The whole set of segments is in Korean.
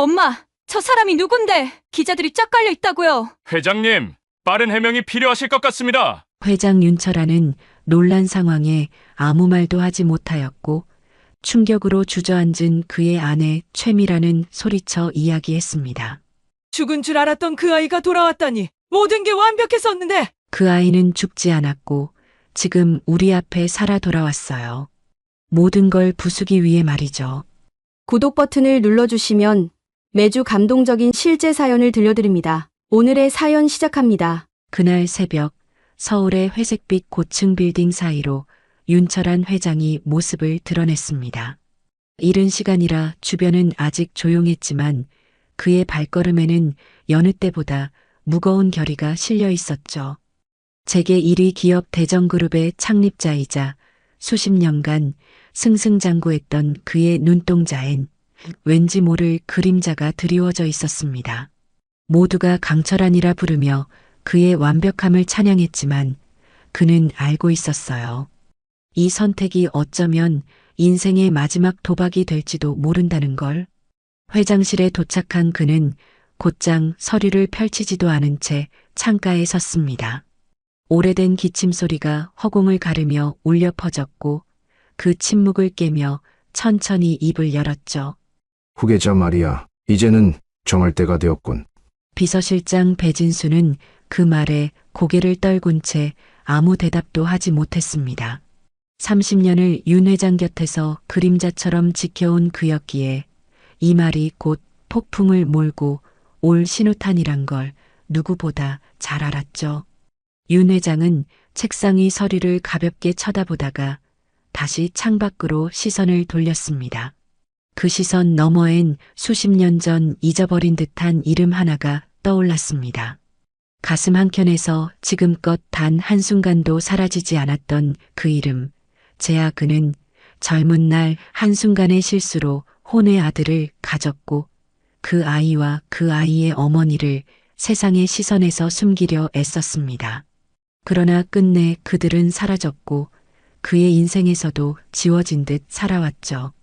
엄마, 저 사람이 누군데? 기자들이 쫙 깔려 있다고요. 회장님, 빠른 해명이 필요하실 것 같습니다. 회장 윤철아는 놀란 상황에 아무 말도 하지 못하였고 충격으로 주저앉은 그의 아내 최미라는 소리쳐 이야기했습니다. 죽은 줄 알았던 그 아이가 돌아왔다니 모든 게 완벽했었는데. 그 아이는 죽지 않았고 지금 우리 앞에 살아 돌아왔어요. 모든 걸 부수기 위해 말이죠. 구독 버튼을 눌러주시면 매주 감동적인 실제 사연을 들려드립니다. 오늘의 사연 시작합니다. 그날 새벽 서울의 회색빛 고층 빌딩 사이로 윤철한 회장이 모습을 드러냈습니다. 이른 시간이라 주변은 아직 조용했지만 그의 발걸음에는 여느 때보다 무거운 결의가 실려 있었죠. 세계 1위 기업 대정그룹의 창립자이자 수십 년간 승승장구했던 그의 눈동자엔 왠지 모를 그림자가 드리워져 있었습니다. 모두가 강철한이라 부르며 그의 완벽함을 찬양했지만 그는 알고 있었어요. 이 선택이 어쩌면 인생의 마지막 도박이 될지도 모른다는 걸. 회장실에 도착한 그는 곧장 서류를 펼치지도 않은 채 창가에 섰습니다. 오래된 기침 소리가 허공을 가르며 울려 퍼졌고 그 침묵을 깨며 천천히 입을 열었죠. 후계자 말이야. 이제는 정할 때가 되었군. 비서실장 배진수는 그 말에 고개를 떨군 채 아무 대답도 하지 못했습니다. 30년을 윤 회장 곁에서 그림자처럼 지켜온 그였기에 이 말이 곧 폭풍을 몰고 올 신호탄이란 걸 누구보다 잘 알았죠. 윤 회장은 책상 위 서류를 가볍게 쳐다보다가 다시 창밖으로 시선을 돌렸습니다. 그 시선 너머엔 수십 년 전 잊어버린 듯한 이름 하나가 떠올랐습니다. 가슴 한켠에서 지금껏 단 한순간도 사라지지 않았던 그 이름. 재아. 그는 젊은 날 한순간의 실수로 혼의 아들을 가졌고 그 아이와 그 아이의 어머니를 세상의 시선에서 숨기려 애썼습니다. 그러나 끝내 그들은 사라졌고 그의 인생에서도 지워진 듯 살아왔죠.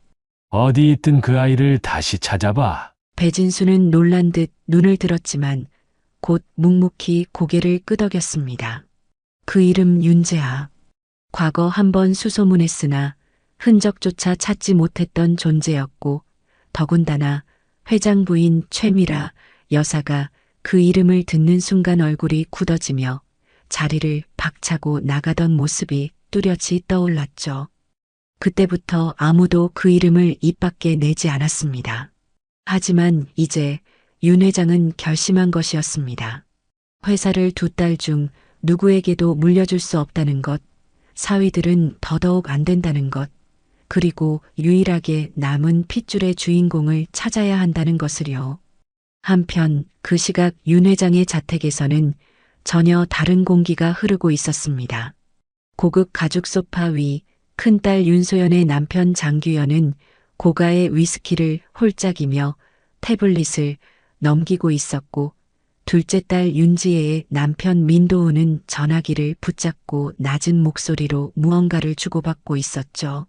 어디 있든 그 아이를 다시 찾아봐. 배진수는 놀란 듯 눈을 들었지만 곧 묵묵히 고개를 끄덕였습니다. 그 이름 윤재아. 과거 한 번 수소문했으나 흔적조차 찾지 못했던 존재였고 더군다나 회장 부인 최미라 여사가 그 이름을 듣는 순간 얼굴이 굳어지며 자리를 박차고 나가던 모습이 뚜렷이 떠올랐죠. 그때부터 아무도 그 이름을 입 밖에 내지 않았습니다. 하지만 이제 윤 회장은 결심한 것이었습니다. 회사를 2딸 중 누구에게도 물려줄 수 없다는 것, 사위들은 더더욱 안 된다는 것, 그리고 유일하게 남은 핏줄의 주인공을 찾아야 한다는 것을요. 한편 그 시각 윤 회장의 자택에서는 전혀 다른 공기가 흐르고 있었습니다. 고급 가죽 소파 위 큰딸 윤소연의 남편 장규현은 고가의 위스키를 홀짝이며 태블릿을 넘기고 있었고 둘째 딸 윤지혜의 남편 민도훈은 전화기를 붙잡고 낮은 목소리로 무언가를 주고받고 있었죠.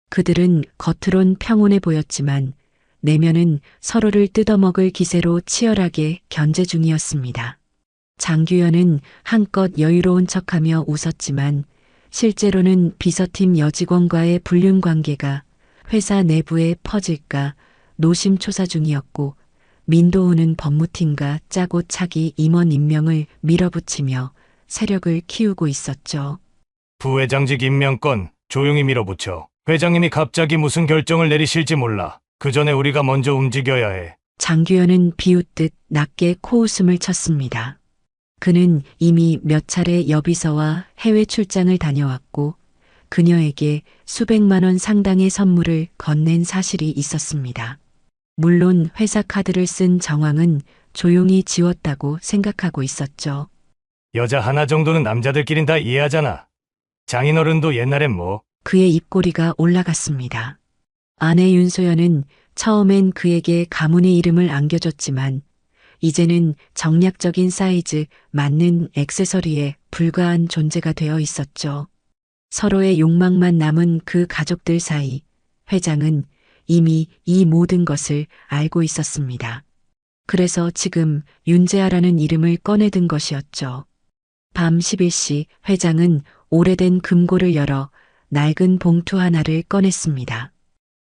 그들은 겉으론 평온해 보였지만 내면은 서로를 뜯어먹을 기세로 치열하게 견제 중이었습니다. 장규현은 한껏 여유로운 척하며 웃었지만 실제로는 비서팀 여직원과의 불륜 관계가 회사 내부에 퍼질까 노심초사 중이었고 민도훈은 법무팀과 짜고 차기 임원 임명을 밀어붙이며 세력을 키우고 있었죠. 부회장직 임명권 조용히 밀어붙여. 회장님이 갑자기 무슨 결정을 내리실지 몰라. 그 전에 우리가 먼저 움직여야 해. 장규현은 비웃듯 낮게 코웃음을 쳤습니다. 그는 이미 몇 차례 여비서와 해외 출장을 다녀왔고 그녀에게 수백만 원 상당의 선물을 건넨 사실이 있었습니다. 물론 회사 카드를 쓴 정황은 조용히 지웠다고 생각하고 있었죠. 여자 하나 정도는 남자들끼린 다 이해하잖아. 장인어른도 옛날엔 뭐. 그의 입꼬리가 올라갔습니다. 아내 윤소연은 처음엔 그에게 가문의 이름을 안겨줬지만 이제는 정략적인 사이즈 맞는 액세서리에 불과한 존재가 되어 있었죠. 서로의 욕망만 남은 그 가족들 사이 회장은 이미 이 모든 것을 알고 있었습니다. 그래서 지금 윤재하라는 이름을 꺼내든 것이었죠. 밤 11시 회장은 오래된 금고를 열어 낡은 봉투 하나를 꺼냈습니다.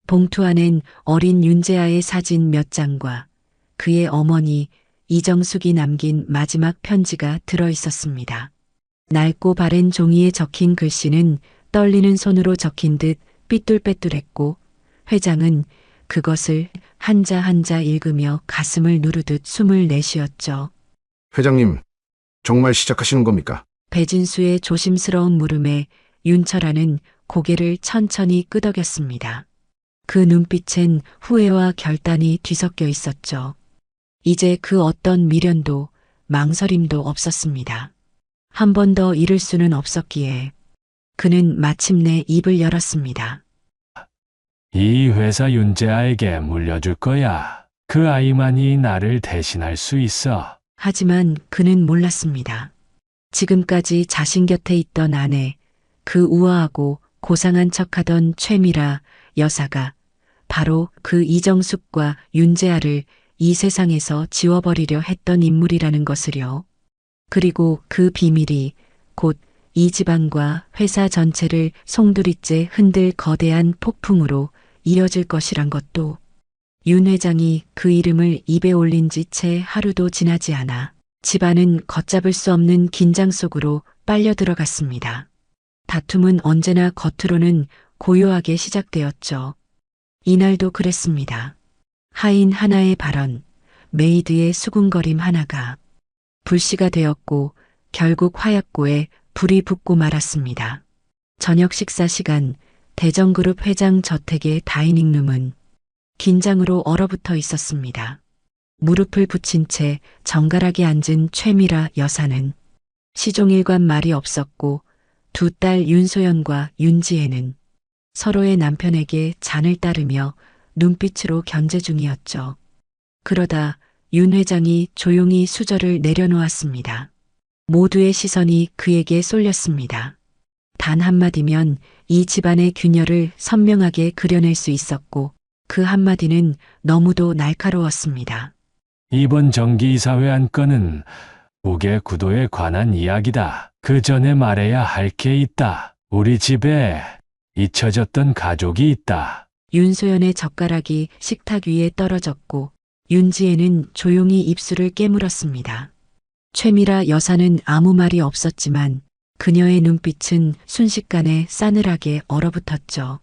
봉투 안엔 어린 윤재하의 사진 몇 장과 그의 어머니 이정숙이 남긴 마지막 편지가 들어 있었습니다. 낡고 바랜 종이에 적힌 글씨는 떨리는 손으로 적힌 듯 삐뚤빼뚤했고 회장은 그것을 한자 한자 읽으며 가슴을 누르듯 숨을 내쉬었죠. 회장님, 정말 시작하시는 겁니까? 배진수의 조심스러운 물음에 윤철아는 고개를 천천히 끄덕였습니다. 그 눈빛엔 후회와 결단이 뒤섞여 있었죠. 이제 그 어떤 미련도 망설임도 없었습니다. 한 번 더 잃을 수는 없었기에 그는 마침내 입을 열었습니다. 이 회사 윤재아에게 물려줄 거야. 그 아이만이 나를 대신할 수 있어. 하지만 그는 몰랐습니다. 지금까지 자신 곁에 있던 아내, 그 우아하고 고상한 척하던 최미라 여사가 바로 그 이정숙과 윤재아를 이 세상에서 지워버리려 했던 인물이라는 것을요. 그리고 그 비밀이 곧 이 집안과 회사 전체를 송두리째 흔들 거대한 폭풍으로 이어질 것이란 것도 윤 회장이 그 이름을 입에 올린 지 채 하루도 지나지 않아 집안은 걷잡을 수 없는 긴장 속으로 빨려 들어갔습니다. 다툼은 언제나 겉으로는 고요하게 시작되었죠. 이날도 그랬습니다. 하인 하나의 발언, 메이드의 수군거림 하나가 불씨가 되었고 결국 화약고에 불이 붙고 말았습니다. 저녁 식사 시간 대전그룹 회장 저택의 다이닝룸은 긴장으로 얼어붙어 있었습니다. 무릎을 붙인 채 정갈하게 앉은 최미라 여사는 시종일관 말이 없었고 두 딸 윤소연과 윤지혜는 서로의 남편에게 잔을 따르며 눈빛으로 견제 중이었죠. 그러다 윤 회장이 조용히 수저를 내려놓았습니다. 모두의 시선이 그에게 쏠렸습니다. 단 한마디면 이 집안의 균열을 선명하게 그려낼 수 있었고 그 한마디는 너무도 날카로웠습니다. 이번 정기이사회 안건은 우계 구도에 관한 이야기다. 그 전에 말해야 할 게 있다. 우리 집에 잊혀졌던 가족이 있다. 윤소연의 젓가락이 식탁 위에 떨어졌고 윤지혜는 조용히 입술을 깨물었습니다. 최미라 여사는 아무 말이 없었지만 그녀의 눈빛은 순식간에 싸늘하게 얼어붙었죠.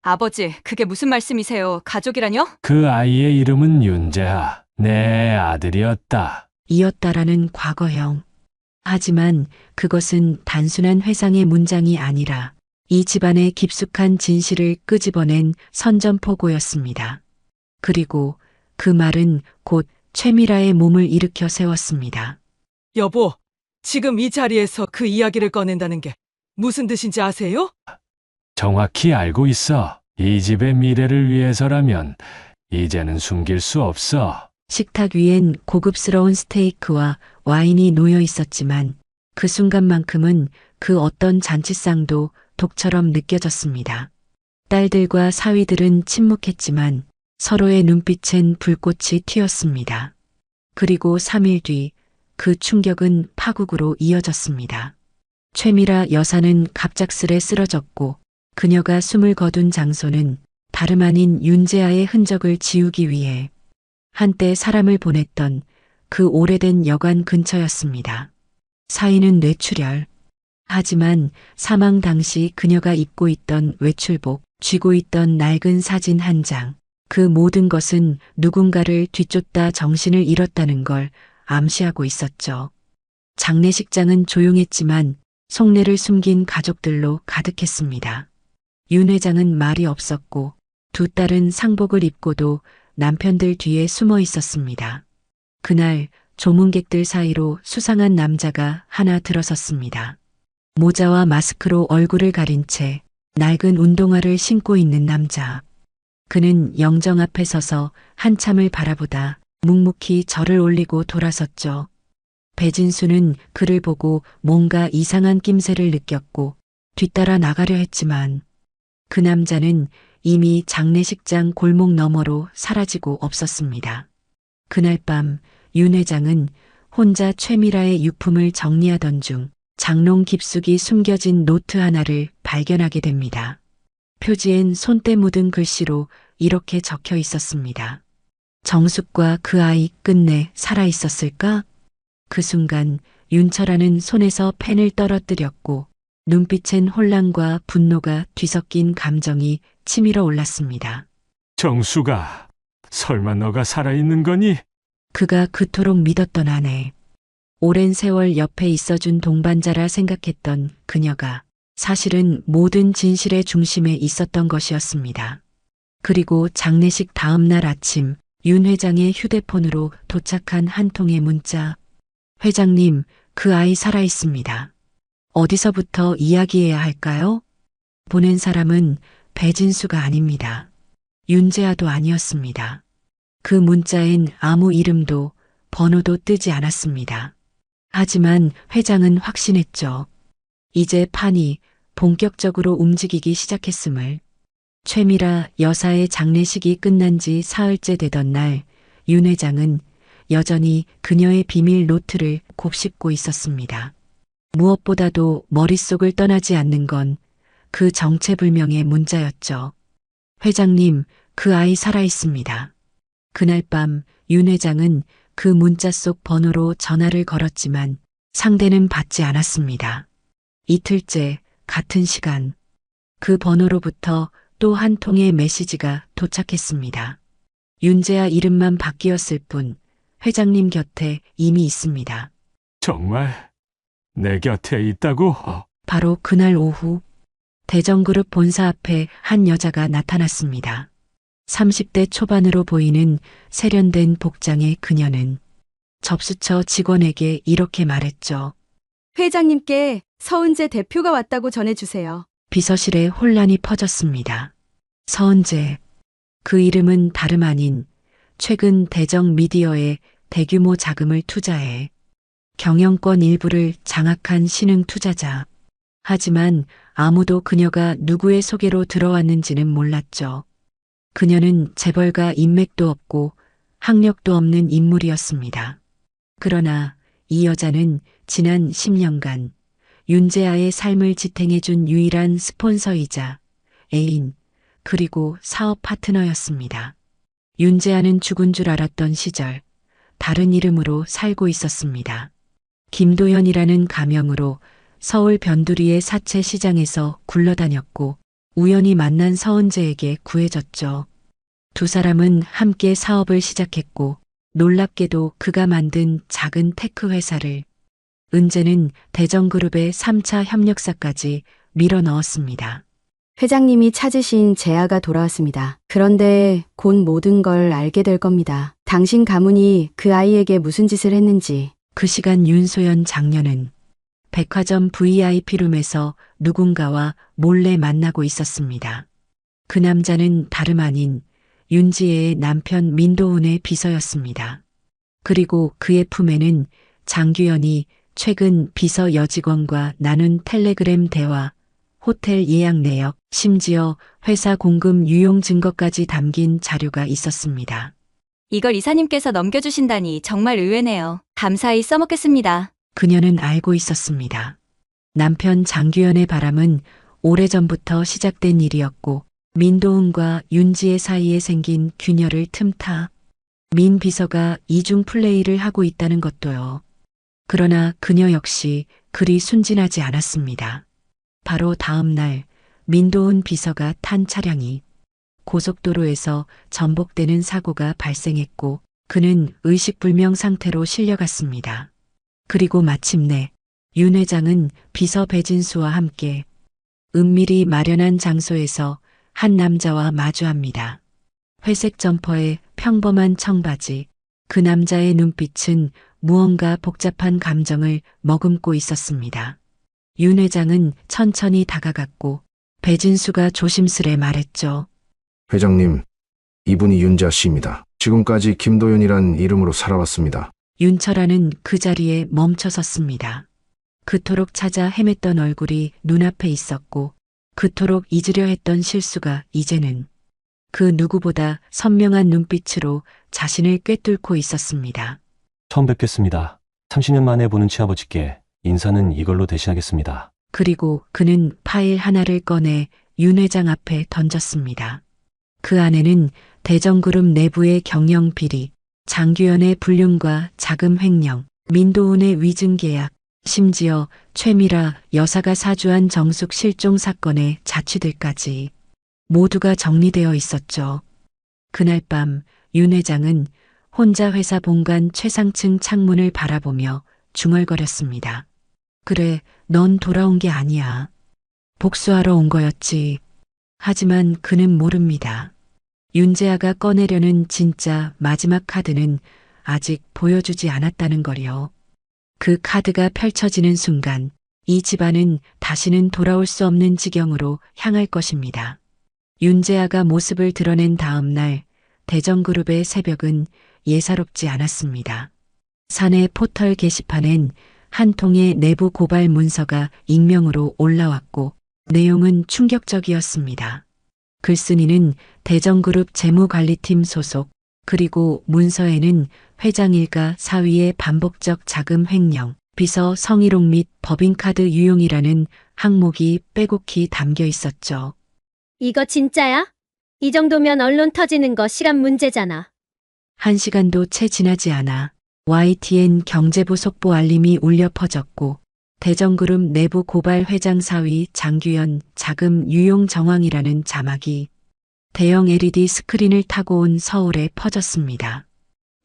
아버지, 그게 무슨 말씀이세요? 가족이라뇨? 그 아이의 이름은 윤재하. 내 아들이었다. 이었다라는 과거형. 하지만 그것은 단순한 회상의 문장이 아니라 이 집안의 깊숙한 진실을 끄집어낸 선전포고였습니다. 그리고 그 말은 곧 최미라의 몸을 일으켜 세웠습니다. 여보, 지금 이 자리에서 그 이야기를 꺼낸다는 게 무슨 뜻인지 아세요? 정확히 알고 있어. 이 집의 미래를 위해서라면 이제는 숨길 수 없어. 식탁 위엔 고급스러운 스테이크와 와인이 놓여 있었지만 그 순간만큼은 그 어떤 잔치상도 독처럼 느껴졌습니다. 딸들과 사위들은 침묵했지만 서로의 눈빛엔 불꽃이 튀었습니다. 그리고 3일 뒤 그 충격은 파국으로 이어졌습니다. 최미라 여사는 갑작스레 쓰러졌고 그녀가 숨을 거둔 장소는 다름 아닌 윤재하의 흔적을 지우기 위해 한때 사람을 보냈던 그 오래된 여관 근처였습니다. 사인은 뇌출혈. 하지만 사망 당시 그녀가 입고 있던 외출복, 쥐고 있던 낡은 사진 한 장, 그 모든 것은 누군가를 뒤쫓다 정신을 잃었다는 걸 암시하고 있었죠. 장례식장은 조용했지만 속내를 숨긴 가족들로 가득했습니다. 윤 회장은 말이 없었고 두 딸은 상복을 입고도 남편들 뒤에 숨어 있었습니다. 그날 조문객들 사이로 수상한 남자가 하나 들어섰습니다. 모자와 마스크로 얼굴을 가린 채 낡은 운동화를 신고 있는 남자. 그는 영정 앞에 서서 한참을 바라보다 묵묵히 절을 올리고 돌아섰죠. 배진수는 그를 보고 뭔가 이상한 낌새를 느꼈고 뒤따라 나가려 했지만 그 남자는 이미 장례식장 골목 너머로 사라지고 없었습니다. 그날 밤 윤 회장은 혼자 최미라의 유품을 정리하던 중 장롱 깊숙이 숨겨진 노트 하나를 발견하게 됩니다. 표지엔 손때 묻은 글씨로 이렇게 적혀 있었습니다. 정숙과 그 아이 끝내 살아 있었을까? 그 순간 윤철아는 손에서 펜을 떨어뜨렸고 눈빛엔 혼란과 분노가 뒤섞인 감정이 치밀어 올랐습니다. 정수가, 설마 너가 살아있는 거니? 그가 그토록 믿었던 아내. 오랜 세월 옆에 있어준 동반자라 생각했던 그녀가 사실은 모든 진실의 중심에 있었던 것이었습니다. 그리고 장례식 다음 날 아침 윤 회장의 휴대폰으로 도착한 한 통의 문자. 회장님, 그 아이 살아있습니다. 어디서부터 이야기해야 할까요? 보낸 사람은 배진수가 아닙니다. 윤재아도 아니었습니다. 그 문자엔 아무 이름도 번호도 뜨지 않았습니다. 하지만 회장은 확신했죠. 이제 판이 본격적으로 움직이기 시작했음을. 최미라 여사의 장례식이 끝난 지 사흘째 되던 날, 윤 회장은 여전히 그녀의 비밀 노트를 곱씹고 있었습니다. 무엇보다도 머릿속을 떠나지 않는 건 그 정체불명의 문자였죠. 회장님, 그 아이 살아있습니다. 그날 밤 윤 회장은 그 문자 속 번호로 전화를 걸었지만 상대는 받지 않았습니다. 이틀째 같은 시간 그 번호로부터 또 한 통의 메시지가 도착했습니다. 윤재아 이름만 바뀌었을 뿐 회장님 곁에 이미 있습니다. 정말 내 곁에 있다고? 바로 그날 오후 대전그룹 본사 앞에 한 여자가 나타났습니다. 30대 초반으로 보이는 세련된 복장의 그녀는 접수처 직원에게 이렇게 말했죠. 회장님께 서은재 대표가 왔다고 전해주세요. 비서실에 혼란이 퍼졌습니다. 서은재. 그 이름은 다름 아닌 최근 대정 미디어에 대규모 자금을 투자해 경영권 일부를 장악한 신흥 투자자. 하지만 아무도 그녀가 누구의 소개로 들어왔는지는 몰랐죠. 그녀는 재벌가 인맥도 없고 학력도 없는 인물이었습니다. 그러나 이 여자는 지난 10년간 윤재아의 삶을 지탱해준 유일한 스폰서이자 애인 그리고 사업 파트너였습니다. 윤재아는 죽은 줄 알았던 시절 다른 이름으로 살고 있었습니다. 김도현이라는 가명으로 서울 변두리의 사채 시장에서 굴러다녔고 우연히 만난 서은재에게 구해졌죠. 두 사람은 함께 사업을 시작했고 놀랍게도 그가 만든 작은 테크 회사를 은재는 대전그룹의 3차 협력사까지 밀어넣었습니다. 회장님이 찾으신 재아가 돌아왔습니다. 그런데 곧 모든 걸 알게 될 겁니다. 당신 가문이 그 아이에게 무슨 짓을 했는지. 그 시간 윤소연 장녀는 백화점 VIP룸에서 누군가와 몰래 만나고 있었습니다. 그 남자는 다름 아닌 윤지혜의 남편 민도훈의 비서였습니다. 그리고 그의 품에는 장규현이 최근 비서 여직원과 나눈 텔레그램 대화, 호텔 예약 내역, 심지어 회사 공금 유용 증거까지 담긴 자료가 있었습니다. 이걸 이사님께서 넘겨주신다니 정말 의외네요. 감사히 써먹겠습니다. 그녀는 알고 있었습니다. 남편 장규현의 바람은 오래전부터 시작된 일이었고 민도훈과 윤지혜 사이에 생긴 균열을 틈타 민 비서가 이중 플레이를 하고 있다는 것도요. 그러나 그녀 역시 그리 순진하지 않았습니다. 바로 다음 날 민도훈 비서가 탄 차량이 고속도로에서 전복되는 사고가 발생했고 그는 의식불명 상태로 실려갔습니다. 그리고 마침내 윤 회장은 비서 배진수와 함께 은밀히 마련한 장소에서 한 남자와 마주합니다. 회색 점퍼에 평범한 청바지, 그 남자의 눈빛은 무언가 복잡한 감정을 머금고 있었습니다. 윤 회장은 천천히 다가갔고 배진수가 조심스레 말했죠. 회장님, 이분이 윤자 씨입니다. 지금까지 김도윤이란 이름으로 살아왔습니다. 윤철아는 그 자리에 멈춰 섰습니다. 그토록 찾아 헤맸던 얼굴이 눈앞에 있었고 그토록 잊으려 했던 실수가 이제는 그 누구보다 선명한 눈빛으로 자신을 꿰뚫고 있었습니다. 처음 뵙겠습니다. 30년 만에 보는 시아버지께 인사는 이걸로 대신하겠습니다. 그리고 그는 파일 하나를 꺼내 윤 회장 앞에 던졌습니다. 그 안에는 대전그룹 내부의 경영 비리, 장규현의 불륜과 자금 횡령, 민도훈의 위증 계약, 심지어 최미라 여사가 사주한 정숙 실종 사건의 자취들까지 모두가 정리되어 있었죠. 그날 밤 윤 회장은 혼자 회사 본관 최상층 창문을 바라보며 중얼거렸습니다. 그래, 넌 돌아온 게 아니야. 복수하러 온 거였지. 하지만 그는 모릅니다. 윤재아가 꺼내려는 진짜 마지막 카드는 아직 보여주지 않았다는 거요. 그 카드가 펼쳐지는 순간 이 집안은 다시는 돌아올 수 없는 지경으로 향할 것입니다. 윤재아가 모습을 드러낸 다음 날 대전그룹의 새벽은 예사롭지 않았습니다. 사내 포털 게시판엔 한 통의 내부 고발 문서가 익명으로 올라왔고 내용은 충격적이었습니다. 글쓴이는 대전그룹 재무관리팀 소속, 그리고 문서에는 회장 일가 사위의 반복적 자금 횡령, 비서 성희롱 및 법인카드 유용이라는 항목이 빼곡히 담겨 있었죠. 이거 진짜야? 이 정도면 언론 터지는 거 시간 문제잖아. 1시간도 채 지나지 않아 YTN 경제부 속보 알림이 울려 퍼졌고 대전그룹 내부 고발 회장 사위 장규현 자금 유용 정황이라는 자막이 대형 LED 스크린을 타고 온 서울에 퍼졌습니다.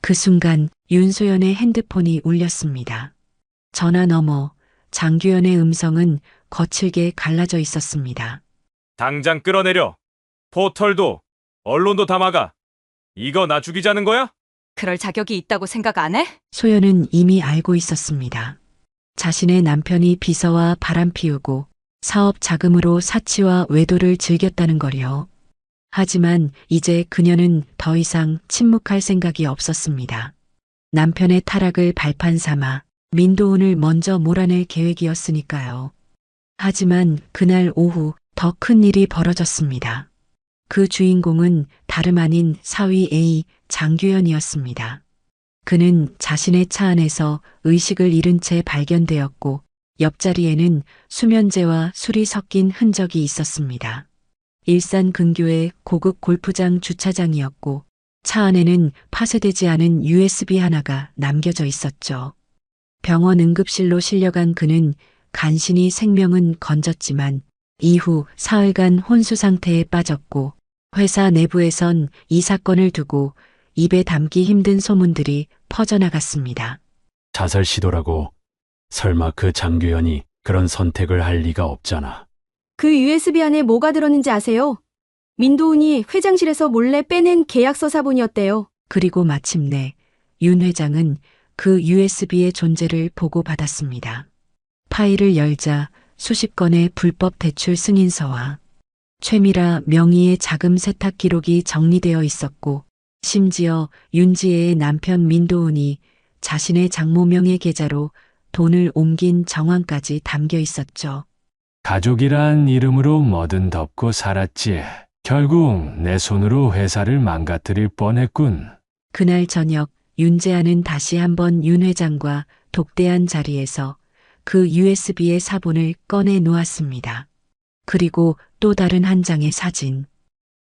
그 순간 윤소연의 핸드폰이 울렸습니다. 전화 너머 장규현의 음성은 거칠게 갈라져 있었습니다. 당장 끌어내려. 포털도 언론도 다 막아. 이거 나 죽이자는 거야? 그럴 자격이 있다고 생각 안 해? 소연은 이미 알고 있었습니다. 자신의 남편이 비서와 바람 피우고 사업 자금으로 사치와 외도를 즐겼다는 거려. 하지만 이제 그녀는 더 이상 침묵할 생각이 없었습니다. 남편의 타락을 발판 삼아 민도훈을 먼저 몰아낼 계획이었으니까요. 하지만 그날 오후 더 큰 일이 벌어졌습니다. 그 주인공은 다름 아닌 사위 A 장규현이었습니다. 그는 자신의 차 안에서 의식을 잃은 채 발견되었고 옆자리에는 수면제와 술이 섞인 흔적이 있었습니다. 일산 근교의 고급 골프장 주차장이었고 차 안에는 파쇄되지 않은 USB 하나가 남겨져 있었죠. 병원 응급실로 실려간 그는 간신히 생명은 건졌지만 이후 사흘간 혼수 상태에 빠졌고 회사 내부에선 이 사건을 두고 입에 담기 힘든 소문들이 퍼져나갔습니다. 자살 시도라고. 설마 그 장규현이 그런 선택을 할 리가 없잖아. 그 USB 안에 뭐가 들었는지 아세요? 민도훈이 회장실에서 몰래 빼낸 계약서 사본이었대요. 그리고 마침내 윤 회장은 그 USB의 존재를 보고받았습니다. 파일을 열자 수십 건의 불법 대출 승인서와 최미라 명의의 자금 세탁 기록이 정리되어 있었고 심지어 윤지혜의 남편 민도훈이 자신의 장모명의 계좌로 돈을 옮긴 정황까지 담겨 있었죠. 가족이란 이름으로 뭐든 덮고 살았지. 결국 내 손으로 회사를 망가뜨릴 뻔했군. 그날 저녁 윤재아는 다시 한번 윤 회장과 독대한 자리에서 그 USB의 사본을 꺼내 놓았습니다. 그리고 또 다른 한 장의 사진.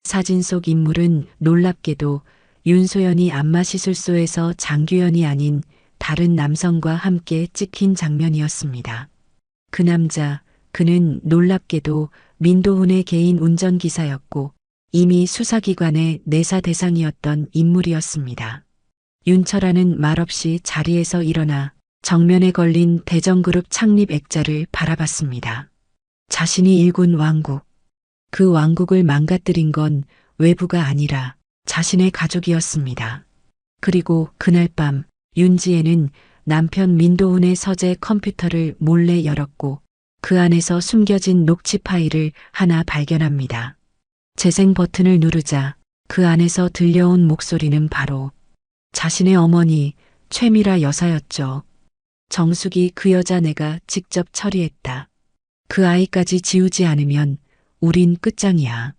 사진 속 인물은 놀랍게도 윤소연이 안마시술소에서 장규현이 아닌 다른 남성과 함께 찍힌 장면이었습니다. 그 남자, 그는 놀랍게도 민도훈의 개인 운전기사였고 이미 수사기관의 내사 대상이었던 인물이었습니다. 윤철아는 말없이 자리에서 일어나 정면에 걸린 대전그룹 창립 액자를 바라봤습니다. 자신이 일군 왕국. 그 왕국을 망가뜨린 건 외부가 아니라 자신의 가족이었습니다. 그리고 그날 밤 윤지혜는 남편 민도훈의 서재 컴퓨터를 몰래 열었고 그 안에서 숨겨진 녹취 파일을 하나 발견합니다. 재생 버튼을 누르자 그 안에서 들려온 목소리는 바로 자신의 어머니 최미라 여사였죠. 정숙이 그 여자 내가 직접 처리했다. 그 아이까지 지우지 않으면 우린 끝장이야.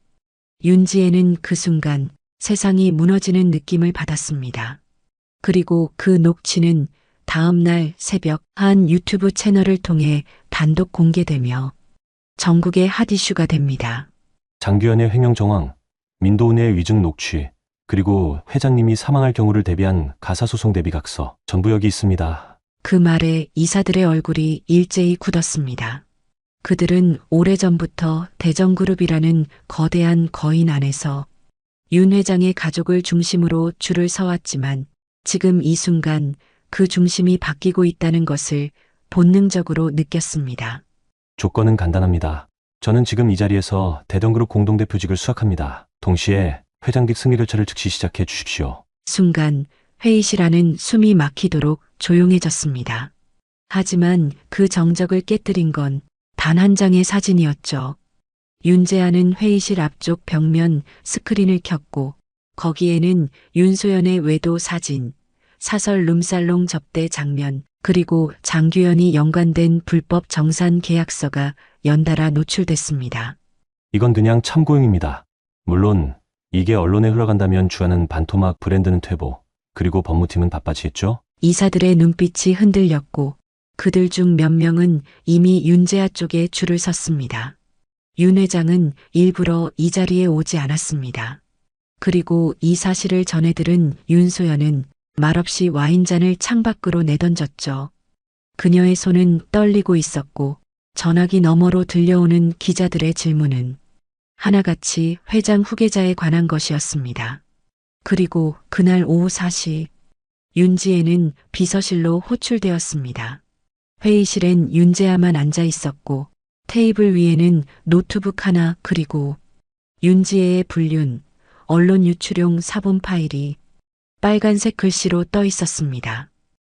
윤지혜는 그 순간 세상이 무너지는 느낌을 받았습니다. 그리고 그 녹취는 다음 날 새벽 한 유튜브 채널을 통해 단독 공개되며 전국의 핫이슈가 됩니다. 장규현의 횡령 정황, 민도은의 위증 녹취, 그리고 회장님이 사망할 경우를 대비한 가사소송 대비각서, 전부 여기 있습니다. 그 말에 이사들의 얼굴이 일제히 굳었습니다. 그들은 오래전부터 대정그룹이라는 거대한 거인 안에서 윤 회장의 가족을 중심으로 줄을 서왔지만 지금 이 순간 그 중심이 바뀌고 있다는 것을 본능적으로 느꼈습니다. 조건은 간단합니다. 저는 지금 이 자리에서 대정그룹 공동대표직을 수락합니다. 동시에 회장직 승리열차를 즉시 시작해 주십시오. 순간 회의실 안은 숨이 막히도록 조용해졌습니다. 하지만 그 정적을 깨뜨린 건 단 한 장의 사진이었죠. 윤재아는 회의실 앞쪽 벽면 스크린을 켰고 거기에는 윤소연의 외도 사진, 사설 룸살롱 접대 장면, 그리고 장규현이 연관된 불법 정산 계약서가 연달아 노출됐습니다. 이건 그냥 참고용입니다. 물론 이게 언론에 흘러간다면 주하는 반토막, 브랜드는 퇴보, 그리고 법무팀은 바빠지겠죠? 이사들의 눈빛이 흔들렸고 그들 중 몇 명은 이미 윤재아 쪽에 줄을 섰습니다. 윤 회장은 일부러 이 자리에 오지 않았습니다. 그리고 이 사실을 전해들은 윤소연은 말없이 와인잔을 창밖으로 내던졌죠. 그녀의 손은 떨리고 있었고 전화기 너머로 들려오는 기자들의 질문은 하나같이 회장 후계자에 관한 것이었습니다. 그리고 그날 오후 4시 윤지혜는 비서실로 호출되었습니다. 회의실엔 윤재아만 앉아 있었고 테이블 위에는 노트북 하나 그리고 윤지혜의 불륜, 언론 유출용 사본 파일이 빨간색 글씨로 떠 있었습니다.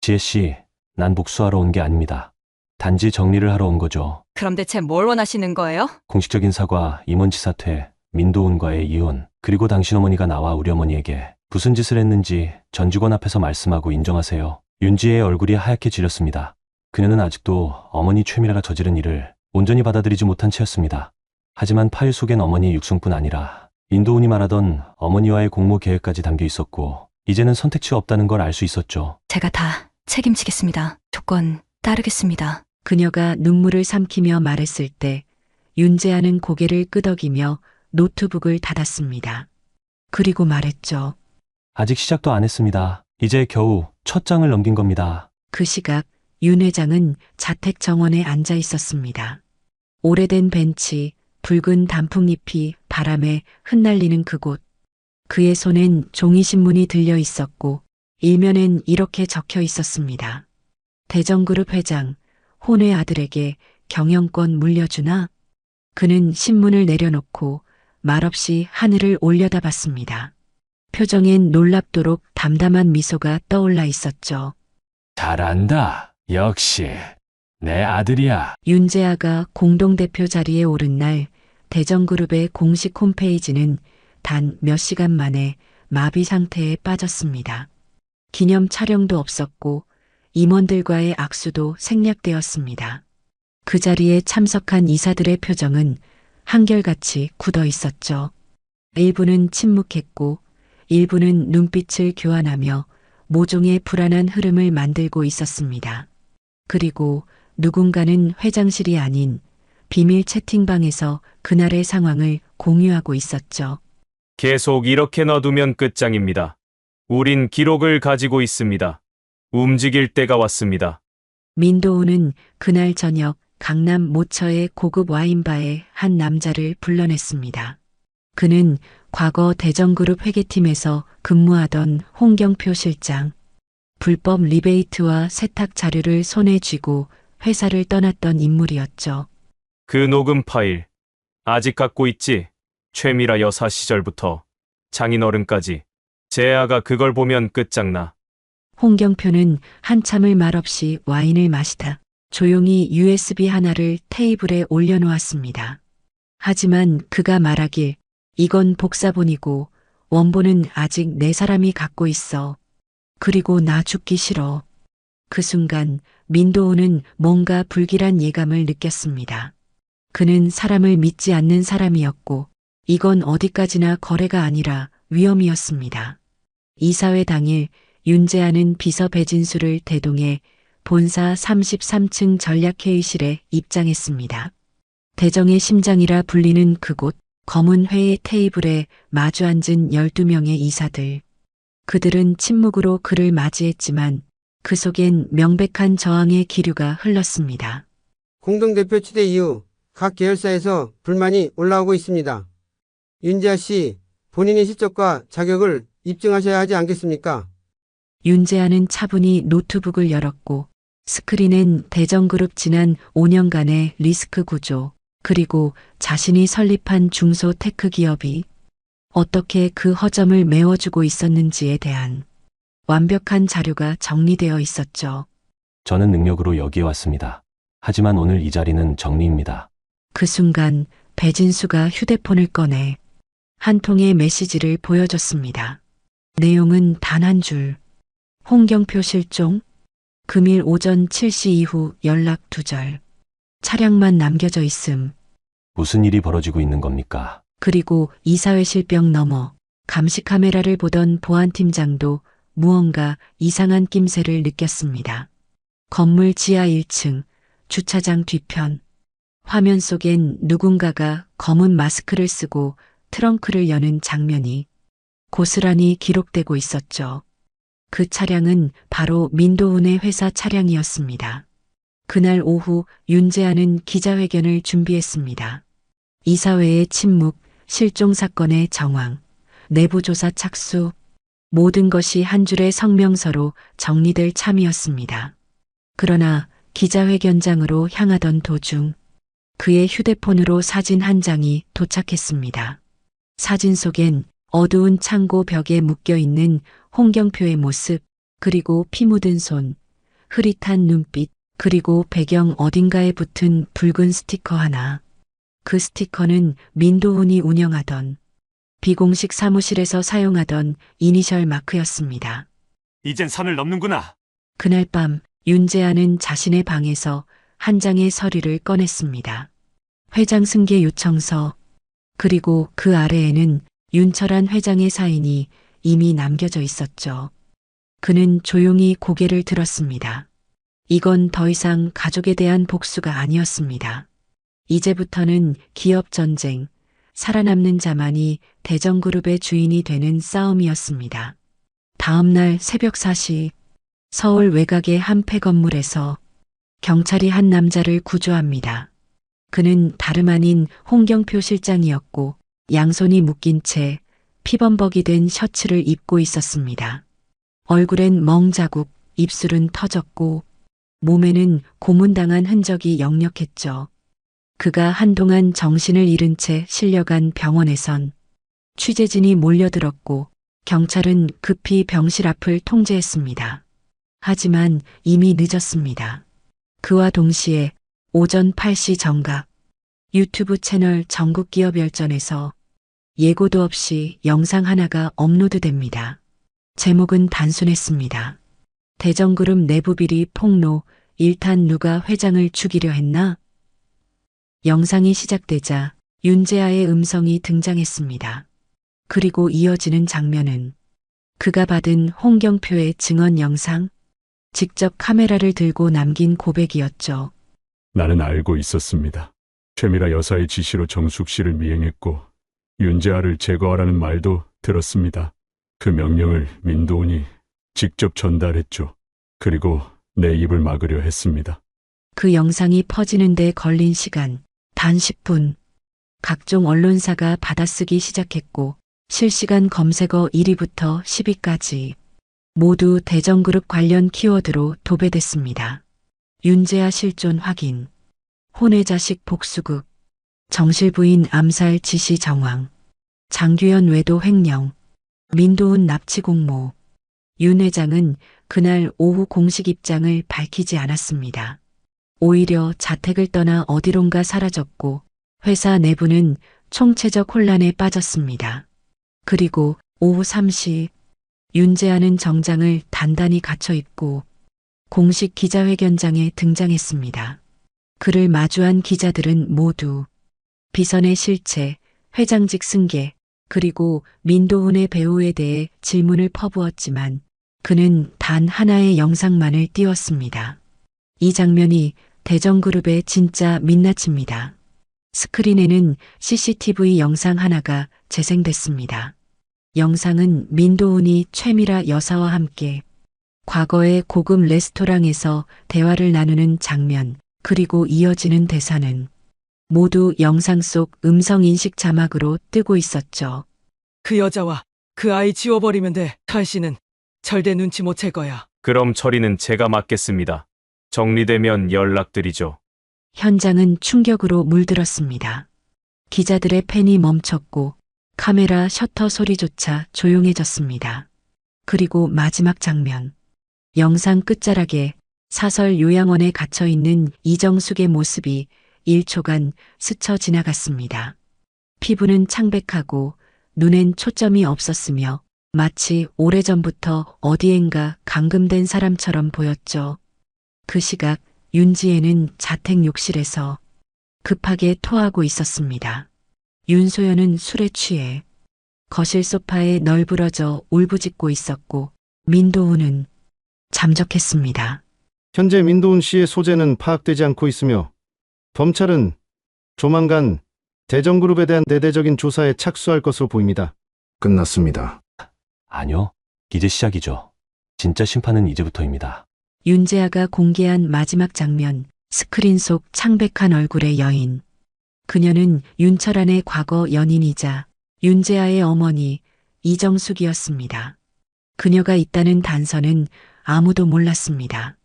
지혜씨, 난 복수하러 온 게 아닙니다. 단지 정리를 하러 온 거죠. 그럼 대체 뭘 원하시는 거예요? 공식적인 사과, 임원지 사퇴, 민도훈과의 이혼, 그리고 당신 어머니가 나와 우리 어머니에게 무슨 짓을 했는지 전 직원 앞에서 말씀하고 인정하세요. 윤지혜의 얼굴이 하얗게 질렸습니다. 그녀는 아직도 어머니 최미라가 저지른 일을 온전히 받아들이지 못한 채였습니다. 하지만 파일 속엔 어머니 육성뿐 아니라 민도훈이 말하던 어머니와의 공모 계획까지 담겨 있었고 이제는 선택지가 없다는 걸 알 수 있었죠. 제가 다 책임지겠습니다. 조건 따르겠습니다. 그녀가 눈물을 삼키며 말했을 때 윤재아는 고개를 끄덕이며 노트북을 닫았습니다. 그리고 말했죠. 아직 시작도 안 했습니다. 이제 겨우 첫 장을 넘긴 겁니다. 그 시각 윤 회장은 자택 정원에 앉아 있었습니다. 오래된 벤치, 붉은 단풍잎이 바람에 흩날리는 그곳. 그의 손엔 종이신문이 들려 있었고 일면엔 이렇게 적혀 있었습니다. 대정그룹 회장, 혼외 아들에게 경영권 물려주나? 그는 신문을 내려놓고 말없이 하늘을 올려다봤습니다. 표정엔 놀랍도록 담담한 미소가 떠올라 있었죠. 잘한다. 역시 내 아들이야. 윤재아가 공동대표 자리에 오른 날 대정그룹의 공식 홈페이지는 단 몇 시간 만에 마비 상태에 빠졌습니다. 기념 촬영도 없었고 임원들과의 악수도 생략되었습니다. 그 자리에 참석한 이사들의 표정은 한결같이 굳어 있었죠. 일부는 침묵했고 일부는 눈빛을 교환하며 모종의 불안한 흐름을 만들고 있었습니다. 그리고 누군가는 회장실이 아닌 비밀 채팅방에서 그날의 상황을 공유하고 있었죠. 계속 이렇게 놔두면 끝장입니다. 우린 기록을 가지고 있습니다. 움직일 때가 왔습니다. 민도훈은 그날 저녁 강남 모처의 고급 와인바에 한 남자를 불러냈습니다. 그는 과거 대정그룹 회계팀에서 근무하던 홍경표 실장. 불법 리베이트와 세탁 자료를 손에 쥐고 회사를 떠났던 인물이었죠. 그 녹음 파일 아직 갖고 있지? 최미라 여사 시절부터 장인어른까지. 재아가 그걸 보면 끝장나. 홍경표는 한참을 말없이 와인을 마시다 조용히 USB 하나를 테이블에 올려놓았습니다. 하지만 그가 말하길 이건 복사본이고 원본은 아직 내 사람이 갖고 있어. 그리고 나 죽기 싫어. 그 순간 민도훈은 뭔가 불길한 예감을 느꼈습니다. 그는 사람을 믿지 않는 사람이었고 이건 어디까지나 거래가 아니라 위험이었습니다. 이사회 당일 윤재하는 비서 배진수를 대동해 본사 33층 전략회의실에 입장했습니다. 대정의 심장이라 불리는 그곳 검은 회의 테이블에 마주 앉은 12명의 이사들. 그들은 침묵으로 그를 맞이했지만 그 속엔 명백한 저항의 기류가 흘렀습니다. 공동대표 추대 이후 각 계열사에서 불만이 올라오고 있습니다. 윤재하 씨, 본인의 실적과 자격을 입증하셔야 하지 않겠습니까? 윤재하는 차분히 노트북을 열었고 스크린엔 대정그룹 지난 5년간의 리스크 구조, 그리고 자신이 설립한 중소 테크 기업이 어떻게 그 허점을 메워주고 있었는지에 대한 완벽한 자료가 정리되어 있었죠. 저는 능력으로 여기에 왔습니다. 하지만 오늘 이 자리는 정리입니다. 그 순간 배진수가 휴대폰을 꺼내 한 통의 메시지를 보여줬습니다. 내용은 단 한 줄. 홍경표 실종. 금일 오전 7시 이후 연락 두절. 차량만 남겨져 있음. 무슨 일이 벌어지고 있는 겁니까? 그리고 이사회실 벽 너머 감시 카메라를 보던 보안팀장도 무언가 이상한 낌새를 느꼈습니다. 건물 지하 1층, 주차장 뒤편. 화면 속엔 누군가가 검은 마스크를 쓰고 트렁크를 여는 장면이 고스란히 기록되고 있었죠. 그 차량은 바로 민도훈의 회사 차량이었습니다. 그날 오후 윤재하는 기자회견을 준비했습니다. 이사회의 침묵, 실종 사건의 정황, 내부조사 착수, 모든 것이 한 줄의 성명서로 정리될 참이었습니다. 그러나 기자회견장으로 향하던 도중 그의 휴대폰으로 사진 한 장이 도착했습니다. 사진 속엔 어두운 창고 벽에 묶여있는 홍경표의 모습, 그리고 피 묻은 손, 흐릿한 눈빛, 그리고 배경 어딘가에 붙은 붉은 스티커 하나. 그 스티커는 민도훈이 운영하던 비공식 사무실에서 사용하던 이니셜 마크였습니다. 이젠 선을 넘는구나. 그날 밤 윤재하는 자신의 방에서 한 장의 서류를 꺼냈습니다. 회장 승계 요청서, 그리고 그 아래에는 윤철한 회장의 사인이 이미 남겨져 있었죠. 그는 조용히 고개를 들었습니다. 이건 더 이상 가족에 대한 복수가 아니었습니다. 이제부터는 기업 전쟁, 살아남는 자만이 대정그룹의 주인이 되는 싸움이었습니다. 다음 날 새벽 4시, 서울 외곽의 한 폐건물에서 경찰이 한 남자를 구조합니다. 그는 다름 아닌 홍경표 실장이었고 양손이 묶인 채 피범벅이 된 셔츠를 입고 있었습니다. 얼굴엔 멍자국, 입술은 터졌고 몸에는 고문당한 흔적이 역력했죠. 그가 한동안 정신을 잃은 채 실려간 병원에선 취재진이 몰려들었고 경찰은 급히 병실 앞을 통제했습니다. 하지만 이미 늦었습니다. 그와 동시에 오전 8시 정각 유튜브 채널 전국기업열전에서 예고도 없이 영상 하나가 업로드됩니다. 제목은 단순했습니다. 대정그룹 내부비리 폭로, 1탄 누가 회장을 죽이려 했나? 영상이 시작되자 윤재하의 음성이 등장했습니다. 그리고 이어지는 장면은 그가 받은 홍경표의 증언 영상, 직접 카메라를 들고 남긴 고백이었죠. 나는 알고 있었습니다. 최미라 여사의 지시로 정숙 씨를 미행했고 윤재하를 제거하라는 말도 들었습니다. 그 명령을 민도훈이 직접 전달했죠. 그리고 내 입을 막으려 했습니다. 그 영상이 퍼지는 데 걸린 시간 단 10분. 각종 언론사가 받아쓰기 시작했고 실시간 검색어 1위부터 10위까지 모두 대정그룹 관련 키워드로 도배됐습니다. 윤재하 실존 확인, 혼외 자식 복수극, 정실 부인 암살 지시 정황, 장규현 외도 횡령, 민도훈 납치 공모. 윤 회장은 그날 오후 공식 입장을 밝히지 않았습니다. 오히려 자택을 떠나 어디론가 사라졌고 회사 내부는 총체적 혼란에 빠졌습니다. 그리고 오후 3시 윤재하는 정장을 단단히 갖춰 입고 공식 기자회견장에 등장했습니다. 그를 마주한 기자들은 모두 비선의 실체, 회장직 승계, 그리고 민도훈의 배우에 대해 질문을 퍼부었지만 그는 단 하나의 영상만을 띄웠습니다. 이 장면이 대정그룹의 진짜 민낯입니다. 스크린에는 CCTV 영상 하나가 재생됐습니다. 영상은 민도훈이 최미라 여사와 함께 과거의 고급 레스토랑에서 대화를 나누는 장면, 그리고 이어지는 대사는 모두 영상 속 음성 인식 자막으로 뜨고 있었죠. 그 여자와 그 아이 지워버리면 돼. 탈씨는 절대 눈치 못 챌 거야. 그럼 처리는 제가 맡겠습니다. 정리되면 연락드리죠. 현장은 충격으로 물들었습니다. 기자들의 펜이 멈췄고 카메라 셔터 소리조차 조용해졌습니다. 그리고 마지막 장면. 영상 끝자락에 사설 요양원에 갇혀 있는 이정숙의 모습이 1초간 스쳐 지나갔습니다. 피부는 창백하고 눈엔 초점이 없었으며 마치 오래전부터 어디엔가 감금된 사람처럼 보였죠. 그 시각 윤지혜는 자택 욕실에서 급하게 토하고 있었습니다. 윤소연은 술에 취해 거실 소파에 널브러져 울부짖고 있었고 민도훈은 잠적했습니다. 현재 민도훈 씨의 소재는 파악되지 않고 있으며 검찰은 조만간 대정그룹에 대한 대대적인 조사에 착수할 것으로 보입니다. 끝났습니다. 아니요. 이제 시작이죠. 진짜 심판은 이제부터입니다. 윤재아가 공개한 마지막 장면, 스크린 속 창백한 얼굴의 여인. 그녀는 윤철안의 과거 연인이자 윤재아의 어머니 이정숙이었습니다. 그녀가 있다는 단서는 아무도 몰랐습니다.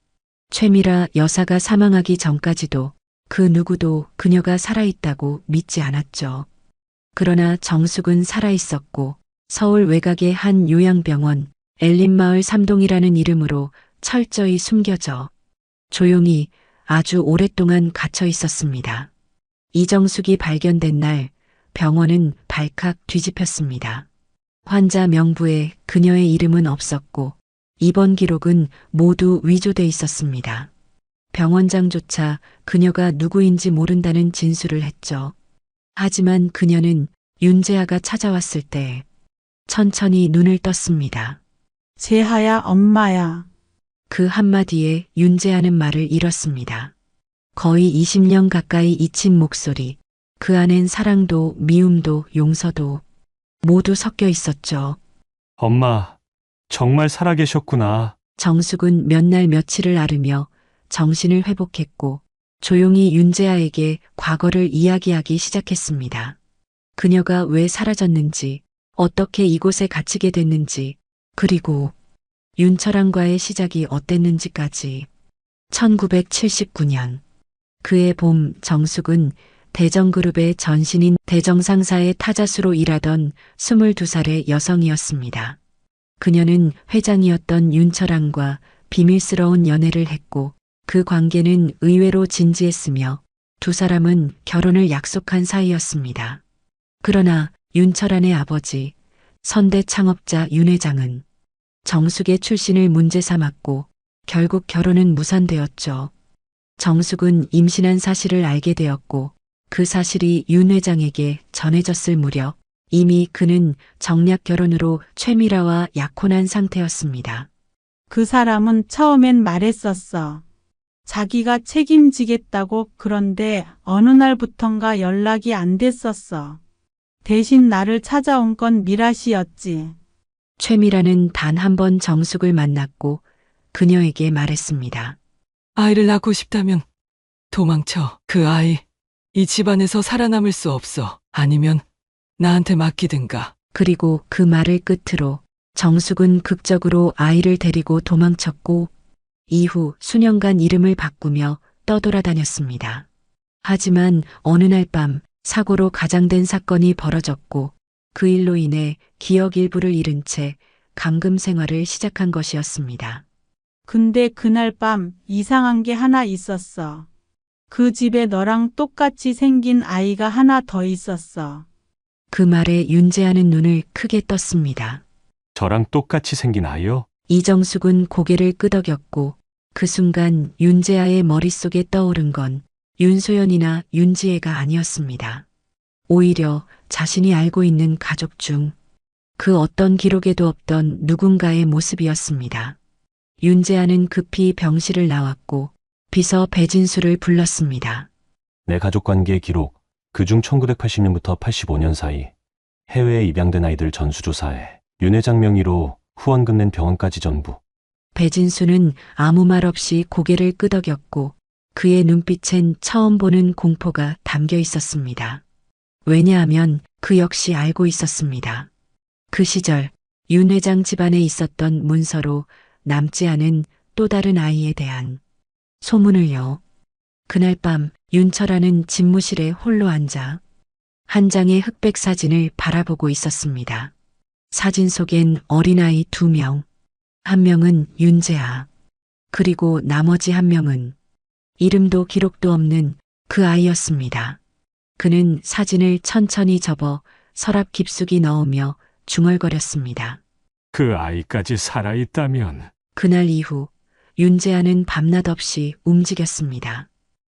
최미라 여사가 사망하기 전까지도 그 누구도 그녀가 살아있다고 믿지 않았죠. 그러나 정숙은 살아있었고 서울 외곽의 한 요양병원 엘린마을 3동이라는 이름으로 철저히 숨겨져 조용히 아주 오랫동안 갇혀 있었습니다. 이정숙이 발견된 날 병원은 발칵 뒤집혔습니다. 환자 명부에 그녀의 이름은 없었고 입원 기록은 모두 위조돼 있었습니다. 병원장조차 그녀가 누구인지 모른다는 진술을 했죠. 하지만 그녀는 윤재아가 찾아왔을 때 천천히 눈을 떴습니다. 재하야, 엄마야. 그 한마디에 윤재아는 말을 잃었습니다. 거의 20년 가까이 잊힌 목소리, 그 안엔 사랑도 미움도 용서도 모두 섞여 있었죠. 엄마, 정말 살아계셨구나. 정숙은 몇 날 며칠을 앓으며 정신을 회복했고 조용히 윤재아에게 과거를 이야기하기 시작했습니다. 그녀가 왜 사라졌는지, 어떻게 이곳에 갇히게 됐는지, 그리고 윤철안과의 시작이 어땠는지까지. 1979년 그해 봄 정숙은 대정그룹의 전신인 대정상사의 타자수로 일하던 22살의 여성이었습니다. 그녀는 회장이었던 윤철안과 비밀스러운 연애를 했고 그 관계는 의외로 진지했으며 두 사람은 결혼을 약속한 사이였습니다. 그러나 윤철안의 아버지 선대 창업자 윤 회장은 정숙의 출신을 문제 삼았고 결국 결혼은 무산되었죠. 정숙은 임신한 사실을 알게 되었고 그 사실이 윤 회장에게 전해졌을 무렵 이미 그는 정략 결혼으로 최미라와 약혼한 상태였습니다. 그 사람은 처음엔 말했었어. 자기가 책임지겠다고. 그런데 어느 날부턴가 연락이 안 됐었어. 대신 나를 찾아온 건 미라 씨였지. 최미라는 단 한 번 정숙을 만났고 그녀에게 말했습니다. 아이를 낳고 싶다면 도망쳐. 그 아이 이 집안에서 살아남을 수 없어. 아니면 나한테 맡기든가. 그리고 그 말을 끝으로 정숙은 극적으로 아이를 데리고 도망쳤고 이후 수년간 이름을 바꾸며 떠돌아다녔습니다. 하지만 어느 날 밤 사고로 가장된 사건이 벌어졌고 그 일로 인해 기억 일부를 잃은 채 감금 생활을 시작한 것이었습니다. 근데 그날 밤 이상한 게 하나 있었어. 그 집에 너랑 똑같이 생긴 아이가 하나 더 있었어. 그 말에 윤재아는 눈을 크게 떴습니다. 저랑 똑같이 생긴 아이요? 이정숙은 고개를 끄덕였고 그 순간 윤재아의 머릿속에 떠오른 건 윤소연이나 윤지혜가 아니었습니다. 오히려 자신이 알고 있는 가족 중 그 어떤 기록에도 없던 누군가의 모습이었습니다. 윤재아는 급히 병실을 나왔고 비서 배진수를 불렀습니다. 내 가족관계 기록, 그중 1980년부터 85년 사이 해외에 입양된 아이들 전수조사에 윤 회장 명의로 후원금 낸 병원까지 전부. 배진수는 아무 말 없이 고개를 끄덕였고 그의 눈빛엔 처음 보는 공포가 담겨 있었습니다. 왜냐하면 그 역시 알고 있었습니다. 그 시절 윤 회장 집안에 있었던 문서로 남지 않은 또 다른 아이에 대한 소문을요. 그날 밤 윤철아는 집무실에 홀로 앉아 한 장의 흑백 사진을 바라보고 있었습니다. 사진 속엔 어린아이 2명, 한 명은 윤재아, 그리고 나머지 한 명은 이름도 기록도 없는 그 아이였습니다. 그는 사진을 천천히 접어 서랍 깊숙이 넣으며 중얼거렸습니다. 그 아이까지 살아있다면 그날 이후 윤재아는 밤낮 없이 움직였습니다.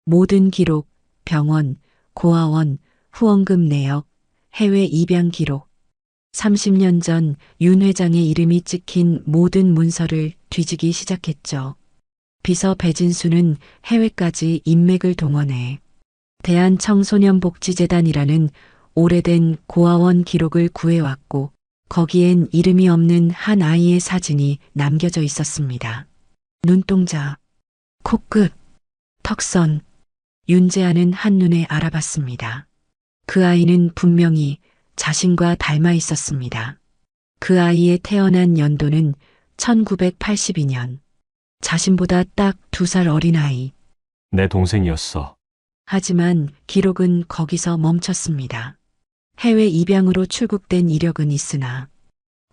모든 기록, 병원, 고아원, 후원금 내역, 해외 입양 기록, 30년 전 윤 회장의 이름이 찍힌 모든 문서를 뒤지기 시작했죠. 비서 배진수는 해외까지 인맥을 동원해 대한청소년복지재단이라는 오래된 고아원 기록을 구해왔고 거기엔 이름이 없는 한 아이의 사진이 남겨져 있었습니다. 눈동자, 코끝, 턱선, 윤재아는 한눈에 알아봤습니다. 그 아이는 분명히 자신과 닮아 있었습니다. 그 아이의 태어난 연도는 1982년. 자신보다 딱 2살 어린 아이. 내 동생이었어. 하지만 기록은 거기서 멈췄습니다. 해외 입양으로 출국된 이력은 있으나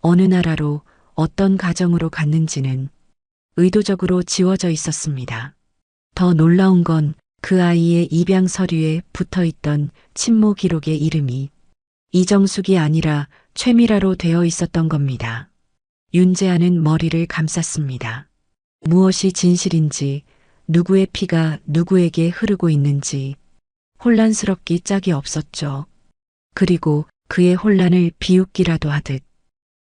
어느 나라로 어떤 가정으로 갔는지는 의도적으로 지워져 있었습니다. 더 놀라운 건 그 아이의 입양 서류에 붙어 있던 친모 기록의 이름이 이정숙이 아니라 최미라로 되어 있었던 겁니다. 윤재아는 머리를 감쌌습니다. 무엇이 진실인지, 누구의 피가 누구에게 흐르고 있는지 혼란스럽기 짝이 없었죠. 그리고 그의 혼란을 비웃기라도 하듯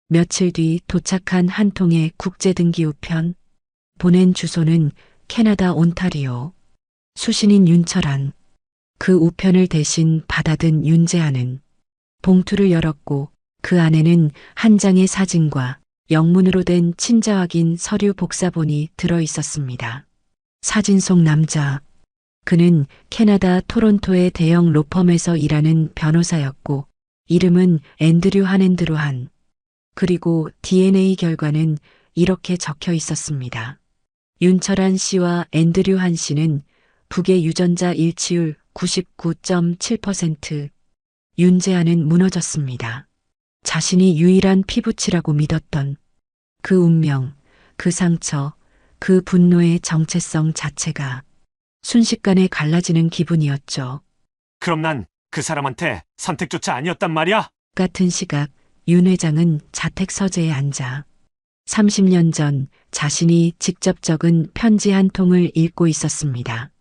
며칠 뒤 도착한 한 통의 국제등기 우편, 보낸 주소는 캐나다 온타리오. 수신인 윤철한. 그 우편을 대신 받아든 윤재아는 봉투를 열었고 그 안에는 한 장의 사진과 영문으로 된 친자 확인 서류 복사본이 들어 있었습니다. 사진 속 남자. 그는 캐나다 토론토의 대형 로펌에서 일하는 변호사였고 이름은 앤드류 한앤드루한. 그리고 DNA 결과는 이렇게 적혀 있었습니다. 윤철한 씨와 앤드류 한 씨는 북의 유전자 일치율 99.7%. 윤재아는 무너졌습니다. 자신이 유일한 피부치라고 믿었던 그 운명, 그 상처, 그 분노의 정체성 자체가 순식간에 갈라지는 기분이었죠. 그럼 난 그 사람한테 선택조차 아니었단 말이야? 같은 시각 윤 회장은 자택 서재에 앉아 30년 전 자신이 직접 적은 편지 한 통을 읽고 있었습니다.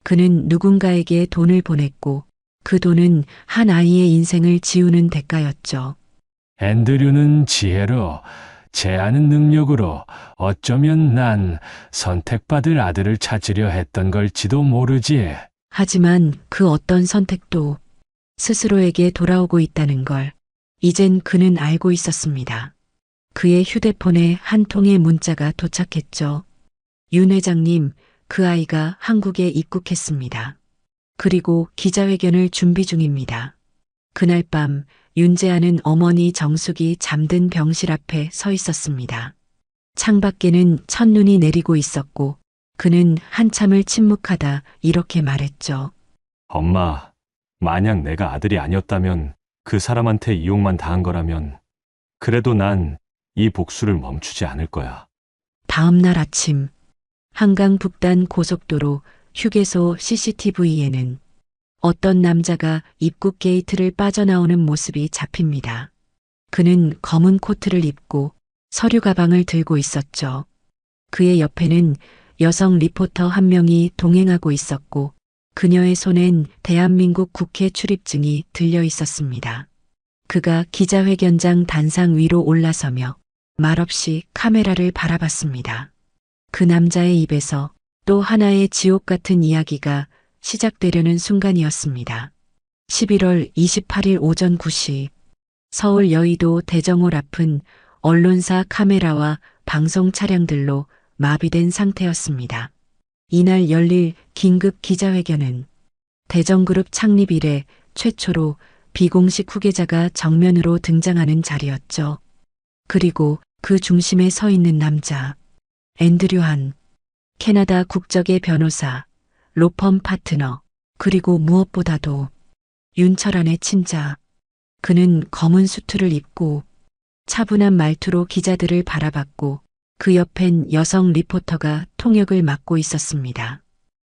그는 누군가에게 돈을 보냈고 그 돈은 한 아이의 인생을 지우는 대가였죠. 앤드류는 지혜로, 제아는 능력으로 어쩌면 난 선택받을 아들을 찾으려 했던 걸지도 모르지. 하지만 그 어떤 선택도 스스로에게 돌아오고 있다는 걸 이젠 그는 알고 있었습니다. 그의 휴대폰에 한 통의 문자가 도착했죠. 윤 회장님, 그 아이가 한국에 입국했습니다. 그리고 기자회견을 준비 중입니다. 그날 밤 윤재아는 어머니 정숙이 잠든 병실 앞에 서 있었습니다. 창밖에는 첫눈이 내리고 있었고 그는 한참을 침묵하다 이렇게 말했죠. 엄마, 만약 내가 아들이 아니었다면, 그 사람한테 이용만 당한 거라면, 그래도 난 이 복수를 멈추지 않을 거야. 다음 날 아침 한강 북단 고속도로 휴게소 CCTV에는 어떤 남자가 입국 게이트를 빠져나오는 모습이 잡힙니다. 그는 검은 코트를 입고 서류 가방을 들고 있었죠. 그의 옆에는 여성 리포터 한 명이 동행하고 있었고 그녀의 손엔 대한민국 국회 출입증이 들려 있었습니다. 그가 기자회견장 단상 위로 올라서며 말없이 카메라를 바라봤습니다. 그 남자의 입에서 또 하나의 지옥 같은 이야기가 시작되려는 순간이었습니다. 11월 28일 오전 9시 서울 여의도 대정홀 앞은 언론사 카메라와 방송 차량들로 마비된 상태였습니다. 이날 열릴 긴급 기자회견은 대정그룹 창립 이래 최초로 비공식 후계자가 정면으로 등장하는 자리였죠. 그리고 그 중심에 서 있는 남자, 앤드류 한, 캐나다 국적의 변호사, 로펌 파트너, 그리고 무엇보다도 윤철한의 친자. 그는 검은 수트를 입고 차분한 말투로 기자들을 바라봤고 그 옆엔 여성 리포터가 통역을 맡고 있었습니다.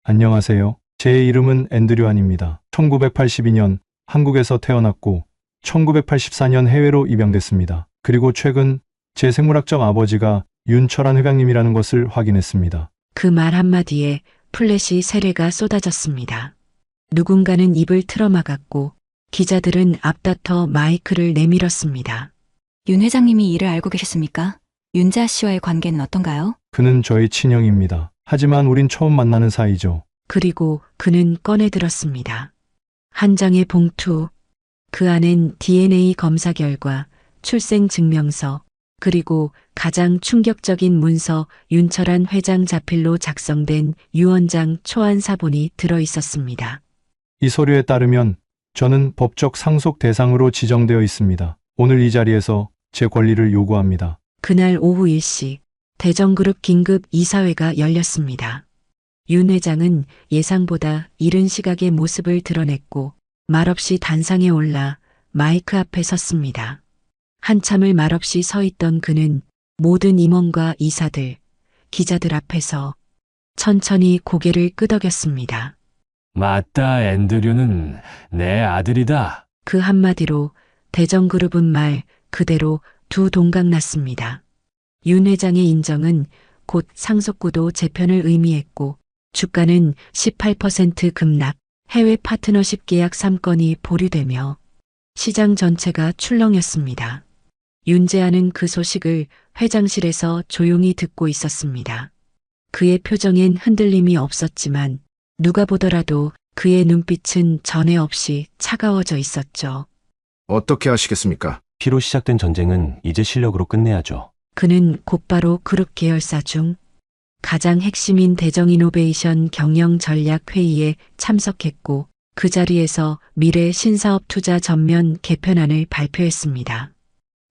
안녕하세요. 제 이름은 앤드류 한입니다. 1982년 한국에서 태어났고 1984년 해외로 입양됐습니다. 그리고 최근 제 생물학적 아버지가 윤철한 회장님이라는 것을 확인했습니다. 그 말 한마디에 플래시 세례가 쏟아졌습니다. 누군가는 입을 틀어막았고 기자들은 앞다퉈 마이크를 내밀었습니다. 윤 회장님이 이를 알고 계셨습니까? 윤자 씨와의 관계는 어떤가요? 그는 저의 친형입니다. 하지만 우린 처음 만나는 사이죠. 그리고 그는 꺼내들었습니다. 한 장의 봉투, 그 안엔 DNA 검사 결과, 출생 증명서, 그리고 가장 충격적인 문서 윤철한 회장 자필로 작성된 유언장 초안 사본이 들어 있었습니다. 이 서류에 따르면 저는 법적 상속 대상으로 지정되어 있습니다. 오늘 이 자리에서 제 권리를 요구합니다. 그날 오후 1시 대정그룹 긴급 이사회가 열렸습니다. 윤 회장은 예상보다 이른 시각에 모습을 드러냈고 말없이 단상에 올라 마이크 앞에 섰습니다. 한참을 말없이 서 있던 그는 모든 임원과 이사들, 기자들 앞에서 천천히 고개를 끄덕였습니다. 맞다, 앤드류는 내 아들이다. 그 한마디로 대정그룹은 말 그대로 두 동강 났습니다. 윤 회장의 인정은 곧 상속구도 재편을 의미했고 주가는 18% 급락, 해외 파트너십 계약 3건이 보류되며 시장 전체가 출렁였습니다. 윤재하는 그 소식을 회장실에서 조용히 듣고 있었습니다. 그의 표정엔 흔들림이 없었지만 누가 보더라도 그의 눈빛은 전에 없이 차가워져 있었죠. 어떻게 하시겠습니까? 피로 시작된 전쟁은 이제 실력으로 끝내야죠. 그는 곧바로 그룹 계열사 중 가장 핵심인 대정이노베이션 경영전략회의에 참석했고 그 자리에서 미래 신사업 투자 전면 개편안을 발표했습니다.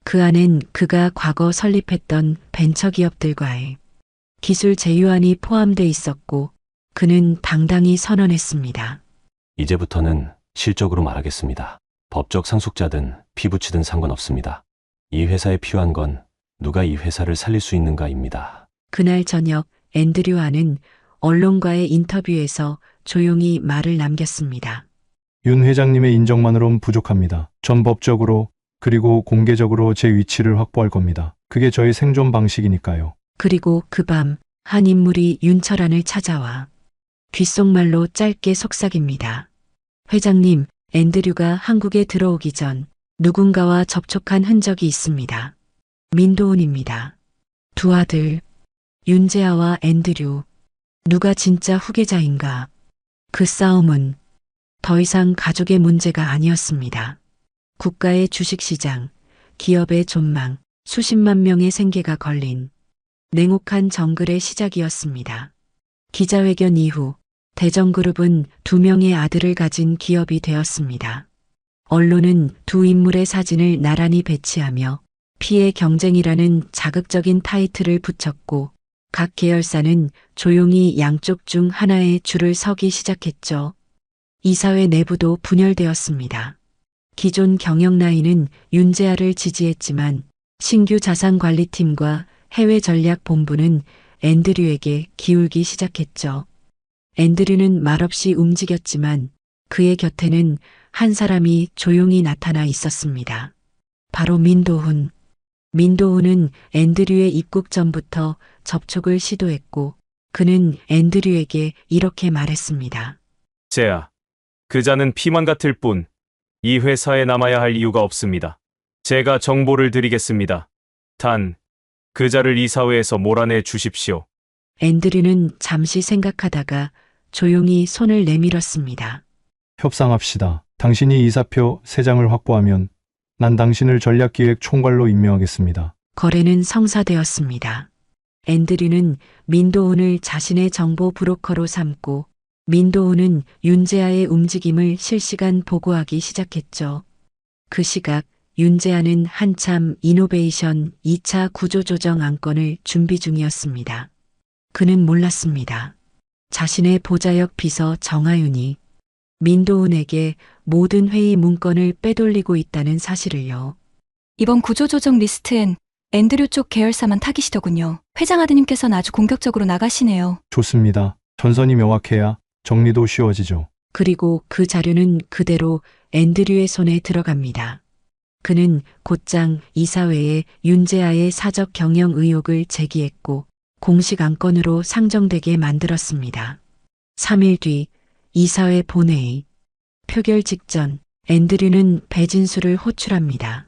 그 안엔 그가 과거 설립했던 벤처기업들과의 기술 제휴안이 포함돼 있었고 그는 당당히 선언했습니다. 이제부터는 실적으로 말하겠습니다. 법적 상속자든 피부치든 상관없습니다. 이 회사에 필요한 건 누가 이 회사를 살릴 수 있는가입니다. 그날 저녁 앤드류 한은 언론과의 인터뷰에서 조용히 말을 남겼습니다. 윤 회장님의 인정만으론 부족합니다. 전 법적으로 그리고 공개적으로 제 위치를 확보할 겁니다. 그게 저의 생존 방식이니까요. 그리고 그 밤 한 인물이 윤철한을 찾아와 귓속말로 짧게 속삭입니다. 회장님, 앤드류가 한국에 들어오기 전 누군가와 접촉한 흔적이 있습니다. 민도훈입니다. 두 아들, 윤재하와 앤드류. 누가 진짜 후계자인가? 그 싸움은 더 이상 가족의 문제가 아니었습니다. 국가의 주식시장, 기업의 존망, 수십만 명의 생계가 걸린 냉혹한 정글의 시작이었습니다. 기자회견 이후 대정그룹은 두 명의 아들을 가진 기업이 되었습니다. 언론은 두 인물의 사진을 나란히 배치하며 피해 경쟁이라는 자극적인 타이틀을 붙였고 각 계열사는 조용히 양쪽 중 하나의 줄을 서기 시작했죠. 이사회 내부도 분열되었습니다. 기존 경영 라인은 윤재하를 지지했지만 신규 자산관리팀과 해외전략본부는 앤드류에게 기울기 시작했죠. 앤드류는 말없이 움직였지만 그의 곁에는 한 사람이 조용히 나타나 있었습니다. 바로 민도훈. 민도훈은 앤드류의 입국 전부터 접촉을 시도했고 그는 앤드류에게 이렇게 말했습니다. 재아, 그자는 피만 같을 뿐 이 회사에 남아야 할 이유가 없습니다. 제가 정보를 드리겠습니다. 단, 그자를 이사회에서 몰아내 주십시오. 앤드류는 잠시 생각하다가 조용히 손을 내밀었습니다. 협상합시다. 당신이 이사표 3장을 확보하면 난 당신을 전략기획 총괄로 임명하겠습니다. 거래는 성사되었습니다. 앤드류는 민도훈을 자신의 정보 브로커로 삼고 민도훈은 윤재아의 움직임을 실시간 보고하기 시작했죠. 그 시각 윤재아는 한참 이노베이션 2차 구조조정 안건을 준비 중이었습니다. 그는 몰랐습니다. 자신의 보좌역 비서 정하윤이 민도훈에게 모든 회의 문건을 빼돌리고 있다는 사실을요. 이번 구조조정 리스트엔 앤드류 쪽 계열사만 타깃이더군요. 회장 아드님께서는 아주 공격적으로 나가시네요. 좋습니다. 전선이 명확해야 정리도 쉬워지죠. 그리고 그 자료는 그대로 앤드류의 손에 들어갑니다. 그는 곧장 이사회에 윤재아의 사적 경영 의혹을 제기했고 공식 안건으로 상정되게 만들었습니다. 3일 뒤 이사회 본회의. 표결 직전 앤드류는 배진수를 호출합니다.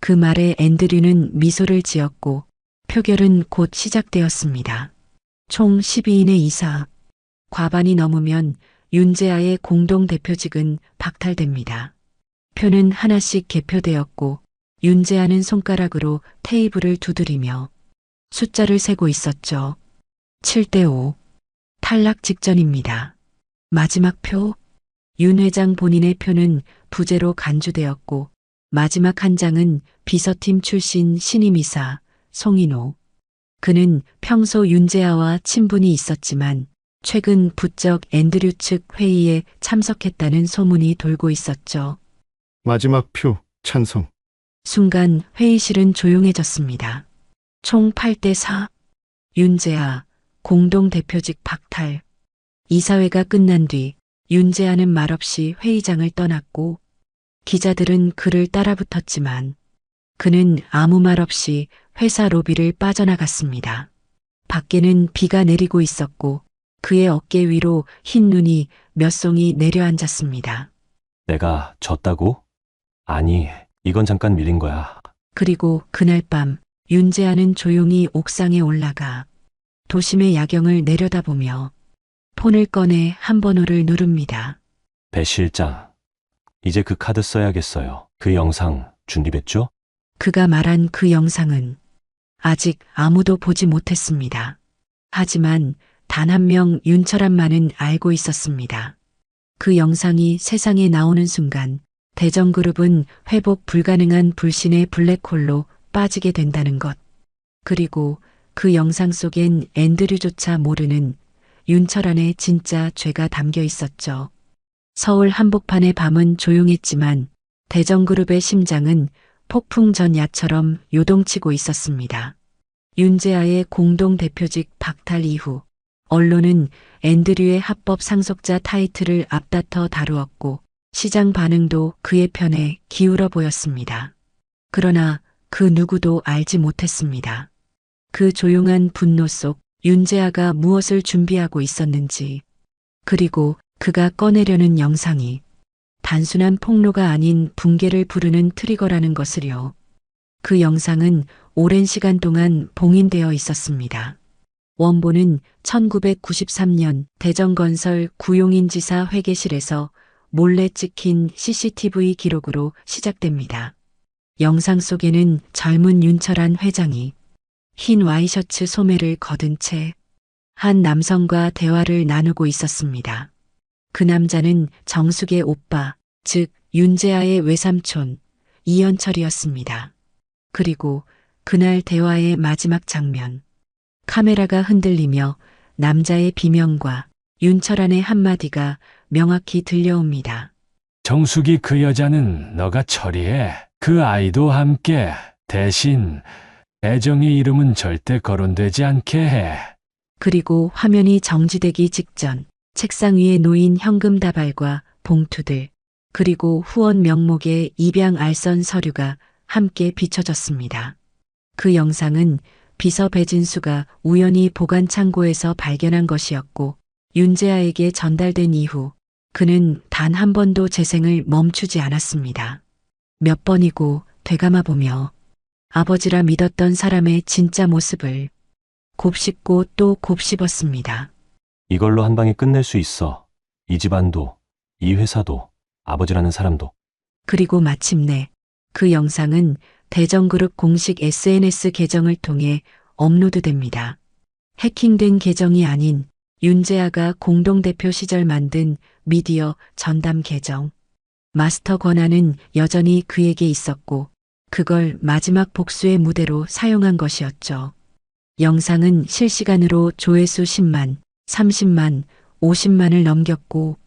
그 말에 앤드류는 미소를 지었고 표결은 곧 시작되었습니다. 총 12인의 이사. 과반이 넘으면 윤재아의 공동대표직은 박탈됩니다. 표는 하나씩 개표되었고 윤재아는 손가락으로 테이블을 두드리며 숫자를 세고 있었죠. 7대5. 탈락 직전입니다. 마지막 표. 윤 회장 본인의 표는 부재로 간주되었고 마지막 한 장은 비서팀 출신 신임이사 송인호. 그는 평소 윤재아와 친분이 있었지만 최근 부쩍 앤드류 측 회의에 참석했다는 소문이 돌고 있었죠. 마지막 표 찬성. 순간 회의실은 조용해졌습니다. 총 8대4. 윤재아 공동대표직 박탈. 이사회가 끝난 뒤 윤재아는 말없이 회의장을 떠났고 기자들은 그를 따라붙었지만 그는 아무 말 없이 회사 로비를 빠져나갔습니다. 밖에는 비가 내리고 있었고 그의 어깨 위로 흰 눈이 몇 송이 내려앉았습니다. 내가 졌다고? 아니, 이건 잠깐 밀린 거야. 그리고 그날 밤 윤재아는 조용히 옥상에 올라가 도심의 야경을 내려다보며 폰을 꺼내 한 번호를 누릅니다. 배 실장, 이제 그 카드 써야겠어요. 그 영상 준비됐죠? 그가 말한 그 영상은 아직 아무도 보지 못했습니다. 하지만 단 한 명 윤철한만은 알고 있었습니다. 그 영상이 세상에 나오는 순간 대전그룹은 회복 불가능한 불신의 블랙홀로 빠지게 된다는 것. 그리고 그 영상 속엔 앤드류조차 모르는 윤철한의 진짜 죄가 담겨 있었죠. 서울 한복판의 밤은 조용했지만 대전그룹의 심장은 폭풍 전야처럼 요동치고 있었습니다. 윤재아의 공동대표직 박탈 이후 언론은 앤드류의 합법 상속자 타이틀을 앞다퉈 다루었고 시장 반응도 그의 편에 기울어 보였습니다. 그러나 그 누구도 알지 못했습니다. 그 조용한 분노 속 윤재아가 무엇을 준비하고 있었는지, 그리고 그가 꺼내려는 영상이 단순한 폭로가 아닌 붕괴를 부르는 트리거라는 것을요. 그 영상은 오랜 시간 동안 봉인되어 있었습니다. 원본은 1993년 대전건설 구용인지사 회계실에서 몰래 찍힌 CCTV 기록으로 시작됩니다. 영상 속에는 젊은 윤철한 회장이 흰 와이셔츠 소매를 거둔 채 한 남성과 대화를 나누고 있었습니다. 그 남자는 정숙의 오빠, 즉 윤재아의 외삼촌 이현철이었습니다. 그리고 그날 대화의 마지막 장면. 카메라가 흔들리며 남자의 비명과 윤철한의 한마디가 명확히 들려옵니다. 정숙이 그 여자는 너가 처리해. 그 아이도 함께. 대신 애정의 이름은 절대 거론되지 않게 해. 그리고 화면이 정지되기 직전 책상 위에 놓인 현금 다발과 봉투들, 그리고 후원 명목의 입양 알선 서류가 함께 비춰졌습니다. 그 영상은 비서 배진수가 우연히 보관 창고에서 발견한 것이었고 윤재아에게 전달된 이후 그는 단 한 번도 재생을 멈추지 않았습니다. 몇 번이고 되감아 보며 아버지라 믿었던 사람의 진짜 모습을 곱씹고 또 곱씹었습니다. 이걸로 한 방에 끝낼 수 있어. 이 집안도, 이 회사도, 아버지라는 사람도. 그리고 마침내 그 영상은 대전그룹 공식 SNS 계정을 통해 업로드됩니다. 해킹된 계정이 아닌 윤재아가 공동대표 시절 만든 미디어 전담 계정. 마스터 권한은 여전히 그에게 있었고 그걸 마지막 복수의 무대로 사용한 것이었죠. 영상은 실시간으로 조회수 10만, 30만, 50만을 넘겼고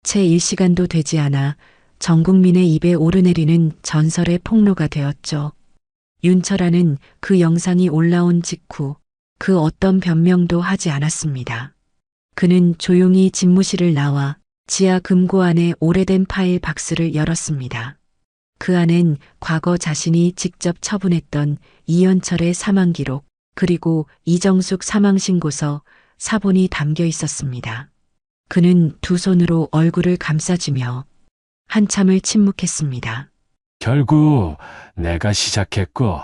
채 1시간도 되지 않아 전 국민의 입에 오르내리는 전설의 폭로가 되었죠. 윤철아는 그 영상이 올라온 직후 그 어떤 변명도 하지 않았습니다. 그는 조용히 집무실을 나와 지하 금고 안에 오래된 파일 박스를 열었습니다. 그 안엔 과거 자신이 직접 처분했던 이현철의 사망 기록, 그리고 이정숙 사망 신고서, 사본이 담겨 있었습니다. 그는 두 손으로 얼굴을 감싸주며 한참을 침묵했습니다. 결국 내가 시작했고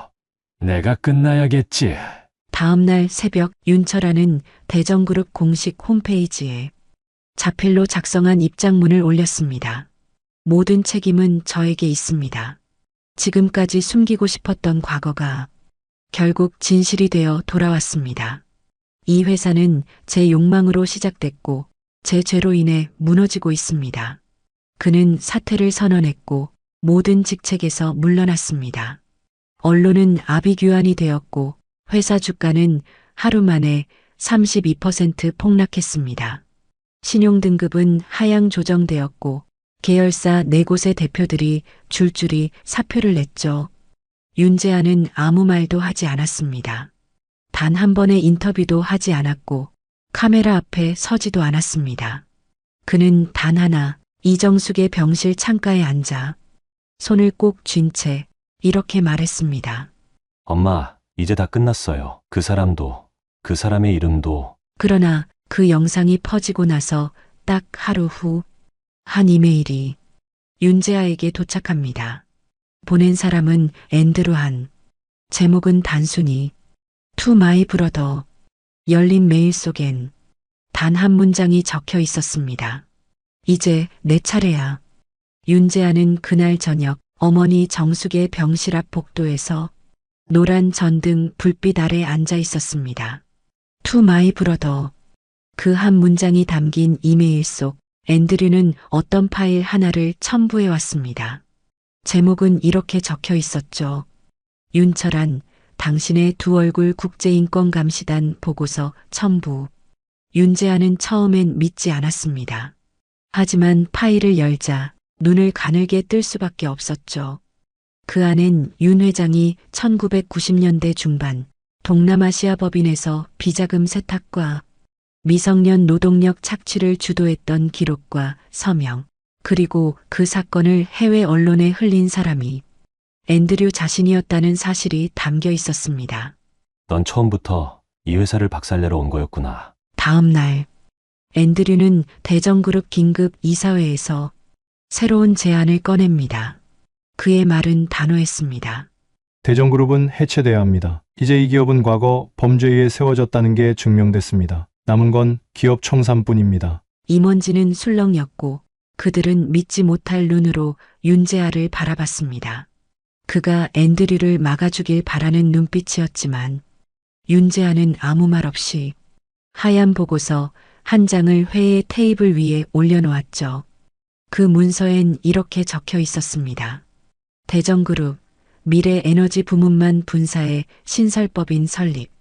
내가 끝나야겠지. 다음 날 새벽 윤철아는 대전그룹 공식 홈페이지에 자필로 작성한 입장문을 올렸습니다. 모든 책임은 저에게 있습니다. 지금까지 숨기고 싶었던 과거가 결국 진실이 되어 돌아왔습니다. 이 회사는 제 욕망으로 시작됐고 제 죄로 인해 무너지고 있습니다. 그는 사퇴를 선언했고 모든 직책에서 물러났습니다. 언론은 아비규환이 되었고 회사 주가는 하루 만에 32% 폭락했습니다. 신용등급은 하향 조정되었고 계열사 4곳의 대표들이 줄줄이 사표를 냈죠. 윤재아는 아무 말도 하지 않았습니다. 단 한 번의 인터뷰도 하지 않았고 카메라 앞에 서지도 않았습니다. 그는 단 하나 이정숙의 병실 창가에 앉아 손을 꼭 쥔 채 이렇게 말했습니다. 엄마, 이제 다 끝났어요. 그 사람도, 그 사람의 이름도. 그러나 그 영상이 퍼지고 나서 딱 하루 후 한 이메일이 윤재아에게 도착합니다. 보낸 사람은 앤드루 한. 제목은 단순히 To My Brother. 열린 메일 속엔 단 한 문장이 적혀 있었습니다. 이제 내 차례야. 윤재아는 그날 저녁 어머니 정숙의 병실 앞 복도에서 노란 전등 불빛 아래 앉아 있었습니다. To My Brother. 그 한 문장이 담긴 이메일 속 앤드류는 어떤 파일 하나를 첨부해 왔습니다. 제목은 이렇게 적혀 있었죠. 윤철한, 당신의 두 얼굴 국제인권감시단 보고서 첨부. 윤재아는 처음엔 믿지 않았습니다. 하지만 파일을 열자 눈을 가늘게 뜰 수밖에 없었죠. 그 안엔 윤 회장이 1990년대 중반 동남아시아 법인에서 비자금 세탁과 미성년 노동력 착취를 주도했던 기록과 서명, 그리고 그 사건을 해외 언론에 흘린 사람이 앤드류 자신이었다는 사실이 담겨 있었습니다. 넌 처음부터 이 회사를 박살내러 온 거였구나. 다음 날 앤드류는 대전그룹 긴급 이사회에서 새로운 제안을 꺼냅니다. 그의 말은 단호했습니다. 대전그룹은 해체돼야 합니다. 이제 이 기업은 과거 범죄에 의해 세워졌다는 게 증명됐습니다. 남은 건 기업 청산뿐입니다. 임원진은 술렁였고 그들은 믿지 못할 눈으로 윤재아를 바라봤습니다. 그가 앤드류를 막아주길 바라는 눈빛이었지만 윤재아는 아무 말 없이 하얀 보고서 한 장을 회의 테이블 위에 올려놓았죠. 그 문서엔 이렇게 적혀 있었습니다. 대전그룹 미래에너지 부문만 분사해 신설법인 설립.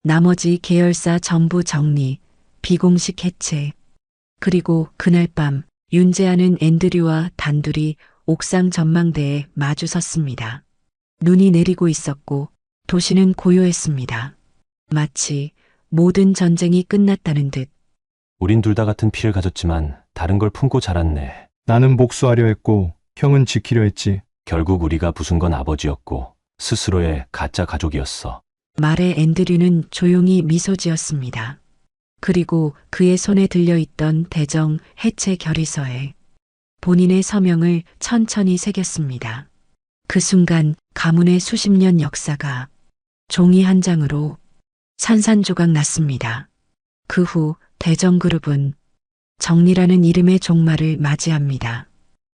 나머지 계열사 전부 정리, 비공식 해체. 그리고 그날 밤 윤재아는 앤드류와 단둘이 옥상 전망대에 마주 섰습니다. 눈이 내리고 있었고 도시는 고요했습니다. 마치 모든 전쟁이 끝났다는 듯. 우린 둘 다 같은 피를 가졌지만 다른 걸 품고 자랐네. 나는 복수하려 했고 형은 지키려 했지. 결국 우리가 부순 건 아버지였고 스스로의 가짜 가족이었어. 말에 앤드류는 조용히 미소 지었습니다. 그리고 그의 손에 들려있던 대정 해체 결의서에 본인의 서명을 천천히 새겼습니다. 그 순간 가문의 수십 년 역사가 종이 한 장으로 산산조각 났습니다. 그 후 대정그룹은 정리라는 이름의 종말을 맞이합니다.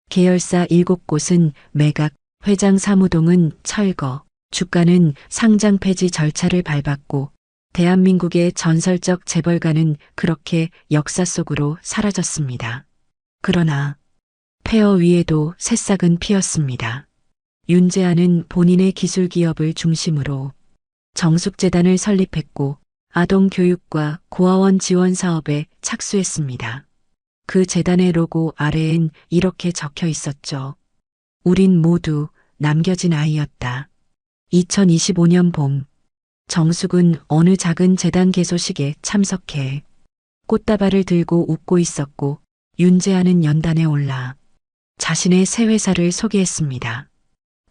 계열사 7곳은 매각, 회장 사무동은 철거, 주가는 상장 폐지 절차를 밟았고 대한민국의 전설적 재벌가는 그렇게 역사 속으로 사라졌습니다. 그러나 폐허 위에도 새싹은 피었습니다. 윤재아는 본인의 기술 기업을 중심으로 정숙재단을 설립했고 아동교육과 고아원 지원 사업에 착수했습니다. 그 재단의 로고 아래엔 이렇게 적혀 있었죠. 우린 모두 남겨진 아이였다. 2025년 봄, 정숙은 어느 작은 재단 개소식에 참석해 꽃다발을 들고 웃고 있었고 윤재아는 연단에 올라 자신의 새 회사를 소개했습니다.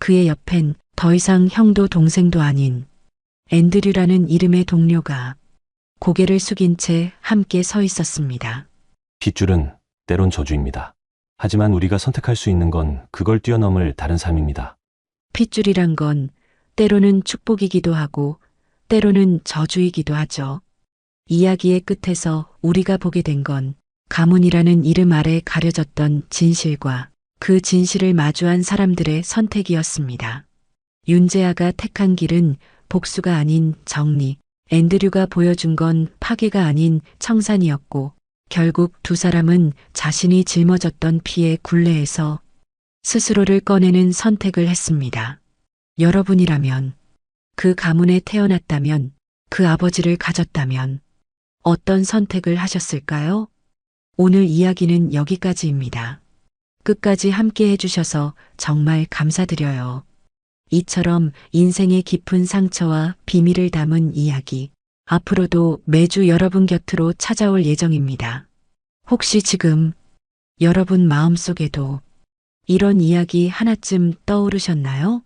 그의 옆엔 더 이상 형도 동생도 아닌 앤드류라는 이름의 동료가 고개를 숙인 채 함께 서 있었습니다. 핏줄은 때론 저주입니다. 하지만 우리가 선택할 수 있는 건 그걸 뛰어넘을 다른 삶입니다. 핏줄이란 건 때로는 축복이기도 하고 때로는 저주이기도 하죠. 이야기의 끝에서 우리가 보게 된 건 가문이라는 이름 아래 가려졌던 진실과 그 진실을 마주한 사람들의 선택이었습니다. 윤재아가 택한 길은 복수가 아닌 정리, 앤드류가 보여준 건 파괴가 아닌 청산이었고 결국 두 사람은 자신이 짊어졌던 피의 굴레에서 스스로를 꺼내는 선택을 했습니다. 여러분이라면, 그 가문에 태어났다면, 그 아버지를 가졌다면 어떤 선택을 하셨을까요? 오늘 이야기는 여기까지입니다. 끝까지 함께 해주셔서 정말 감사드려요. 이처럼 인생의 깊은 상처와 비밀을 담은 이야기, 앞으로도 매주 여러분 곁으로 찾아올 예정입니다. 혹시 지금 여러분 마음속에도 이런 이야기 하나쯤 떠오르셨나요?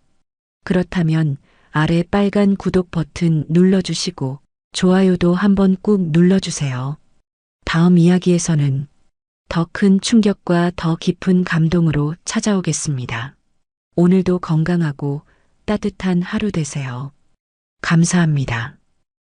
그렇다면 아래 빨간 구독 버튼 눌러주시고 좋아요도 한번 꾹 눌러주세요. 다음 이야기에서는 더 큰 충격과 더 깊은 감동으로 찾아오겠습니다. 오늘도 건강하고 따뜻한 하루 되세요. 감사합니다.